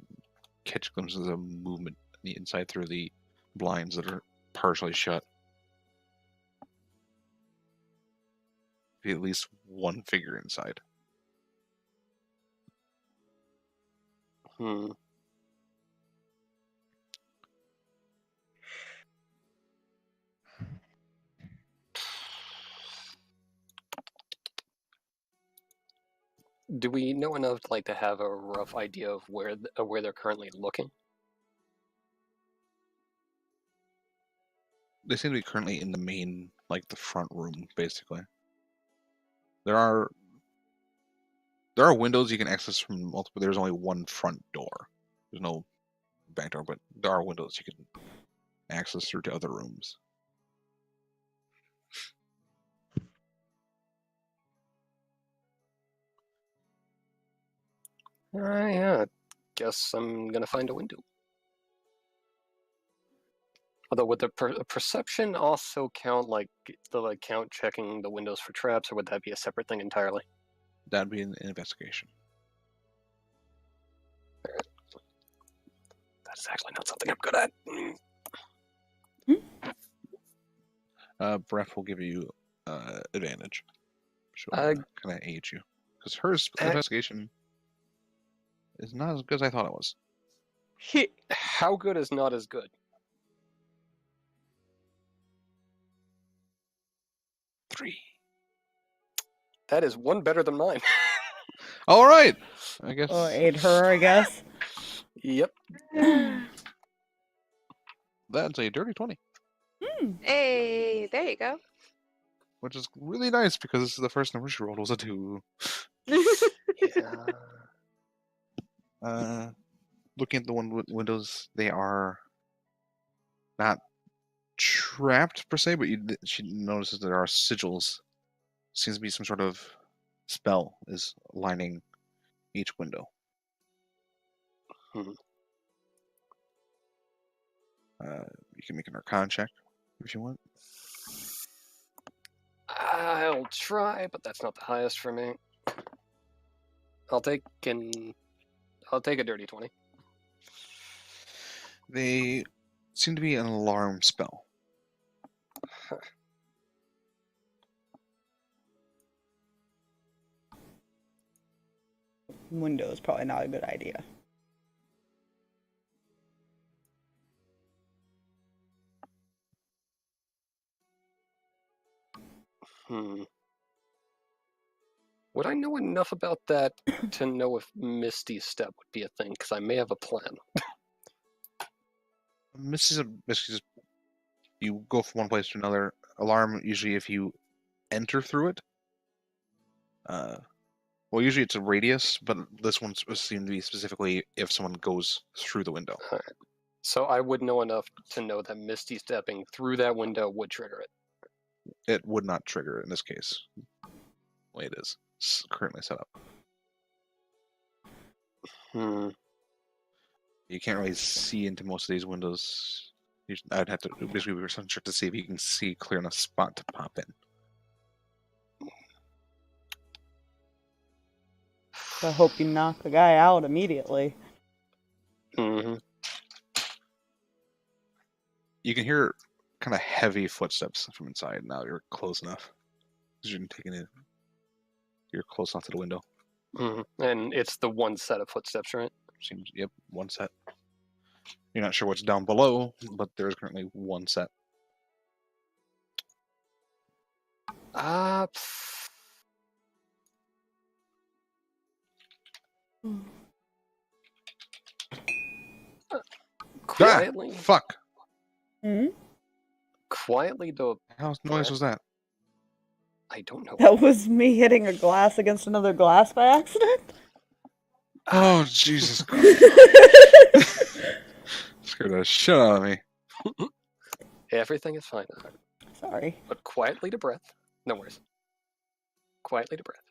catch glimpses of movement on the inside through the blinds that are partially shut. Be at least one figure inside. Do we know enough to have a rough idea of where they're currently looking? They seem to be currently in the main, the front room, basically. There are windows you can access from multiple. There's only one front door. There's no back door, but there are windows you can access through to other rooms. Yeah. Guess I'm gonna find a window. Although, would the perception also count, count checking the windows for traps, or would that be a separate thing entirely? That'd be an investigation. That's actually not something I'm good at. Breath will give you advantage. She'll Uh, kind of aid you. Because her investigation is not as good as I thought it was. How good is not as good? 3. That is one better than mine. All right. I guess. Oh, aid her, I guess. Yep. That's a dirty 20. Hey, there you go. Which is really nice because this is the first number she rolled was a 2. Yeah. Looking at the windows, they are not trapped per se, but she notices there are sigils. Seems to be some sort of spell is lining each window. Hmm. You can make an Arcana check if you want. I'll try, but that's not the highest for me. I'll take a dirty 20. They seem to be an alarm spell. Window is probably not a good idea. Would I know enough about that to know if Misty's Step would be a thing? Because I may have a plan. Misty's you go from one place to another. Alarm, usually if you enter through it, Well, usually it's a radius, but this one seemed to be specifically if someone goes through the window. Alright. So I would know enough to know that Misty stepping through that window would trigger it. It would not trigger in this case. The way it is currently set up. Hmm. You can't really see into most of these windows. I'd have to basically be some check to see if you can see clear enough spot to pop in. I hope you knock the guy out immediately. Mm-hmm. You can hear kind of heavy footsteps from inside now. You're close enough. You're taking it. You're close enough to the window. Mm-hmm. And it's the one set of footsteps, right? Seems, yep, one set. You're not sure what's down below, but there's currently one set. Quietly. Ah, fuck. Hmm? Quietly, though. How noise was that? I don't know. That was me hitting a glass against another glass by accident? Oh, Jesus Christ. Scared the shit out of me. Everything is fine. Sorry. But quietly to breath. No worries. Quietly to breath.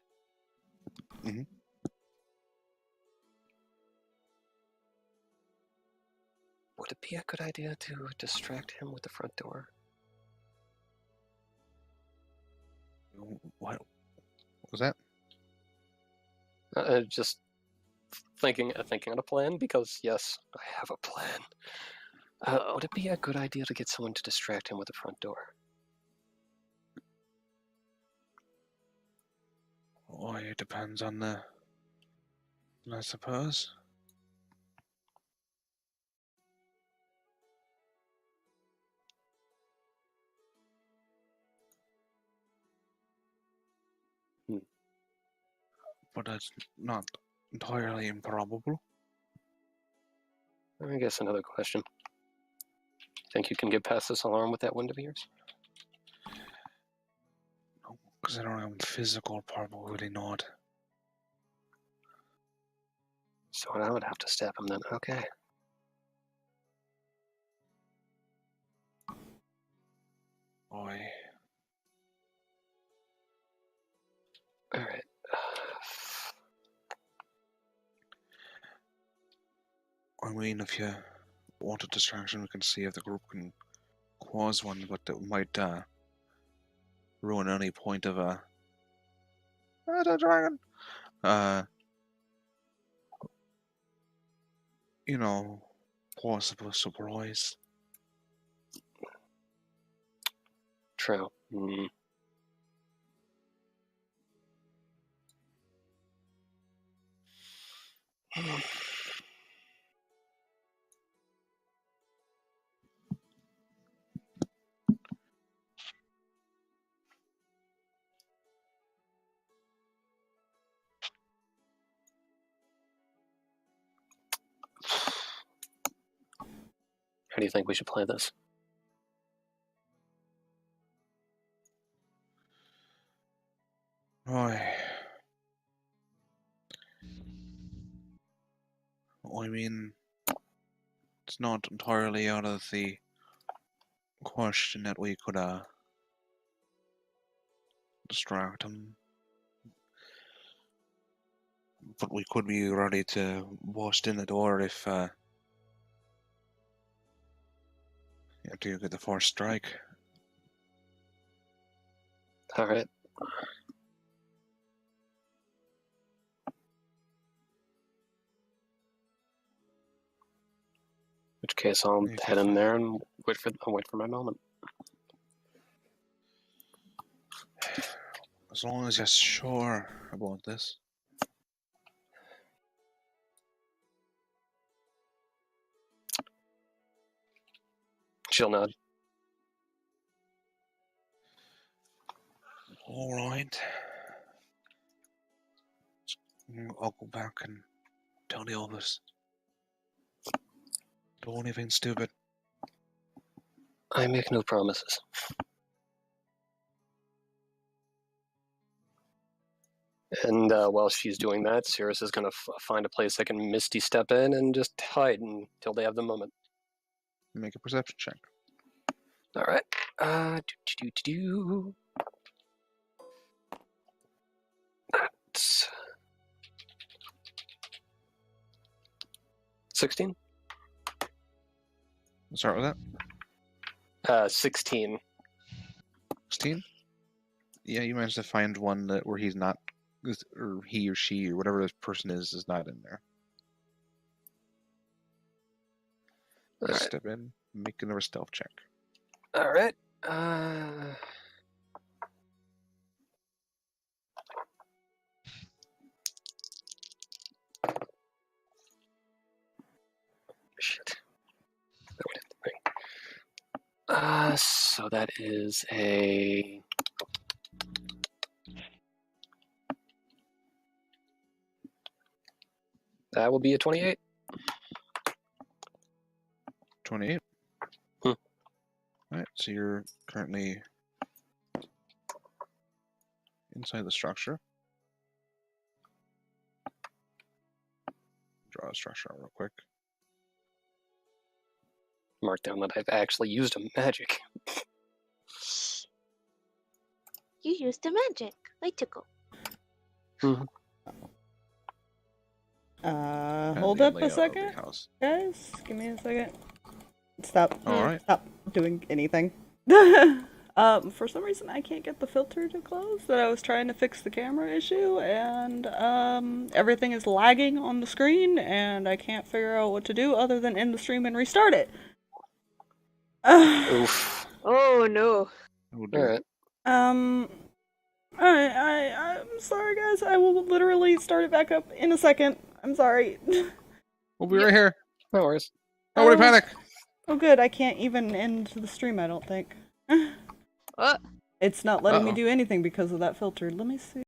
Mm-hmm. Would it be a good idea to distract him with the front door? What was that? Just thinking on a plan, because yes, I have a plan. Would it be a good idea to get someone to distract him with the front door? Oh, it depends on the... I suppose. But that's not entirely improbable. I guess another question. Think you can get past this alarm with that wind of yours? No, considering I'm physical, probably not. So I would have to stab him then. Okay. Boy. Alright. I mean, if you want a distraction, we can see if the group can cause one, but it might ruin any point of a dragon. You know, possible surprise. True. Mm. How do you think we should play this? I mean, it's not entirely out of the question that we could distract him, but we could be ready to bust in the door if after you get the first strike. Alright. In which case I'll head in there and wait for my moment. As long as you're sure about this. She'll nod. Alright. I'll go back and tell the others. Don't do anything stupid. I make no promises. And while she's doing that, Sirris is going to find a place they can Misty step in and just hide until they have the moment. Make a perception check. All right. That's 16. Let's start with that. 16. 16? Yeah, you managed to find one where he's not, or he or she or whatever this person is not in there. All Just right. step in, make another stealth check. All right. Shit. That one hit the ring. So that is a... That will be a 28. 28. Hmm. Alright, so you're currently inside the structure. Draw a structure out real quick. Mark down that I've actually used a magic. You used the magic. Litical. Hold up a second, guys. Give me a second. Stop. Alright. Stop doing anything. For some reason I can't get the filter to close that I was trying to fix the camera issue, and everything is lagging on the screen, and I can't figure out what to do other than end the stream and restart it. Oof. Oh no. Alright. I'm sorry, guys. I will literally start it back up in a second. I'm sorry. We'll be right here. No worries. Nobody panic! Oh good, I can't even end the stream, I don't think. What? It's not letting me Uh-oh. do anything because of that filter. Let me see.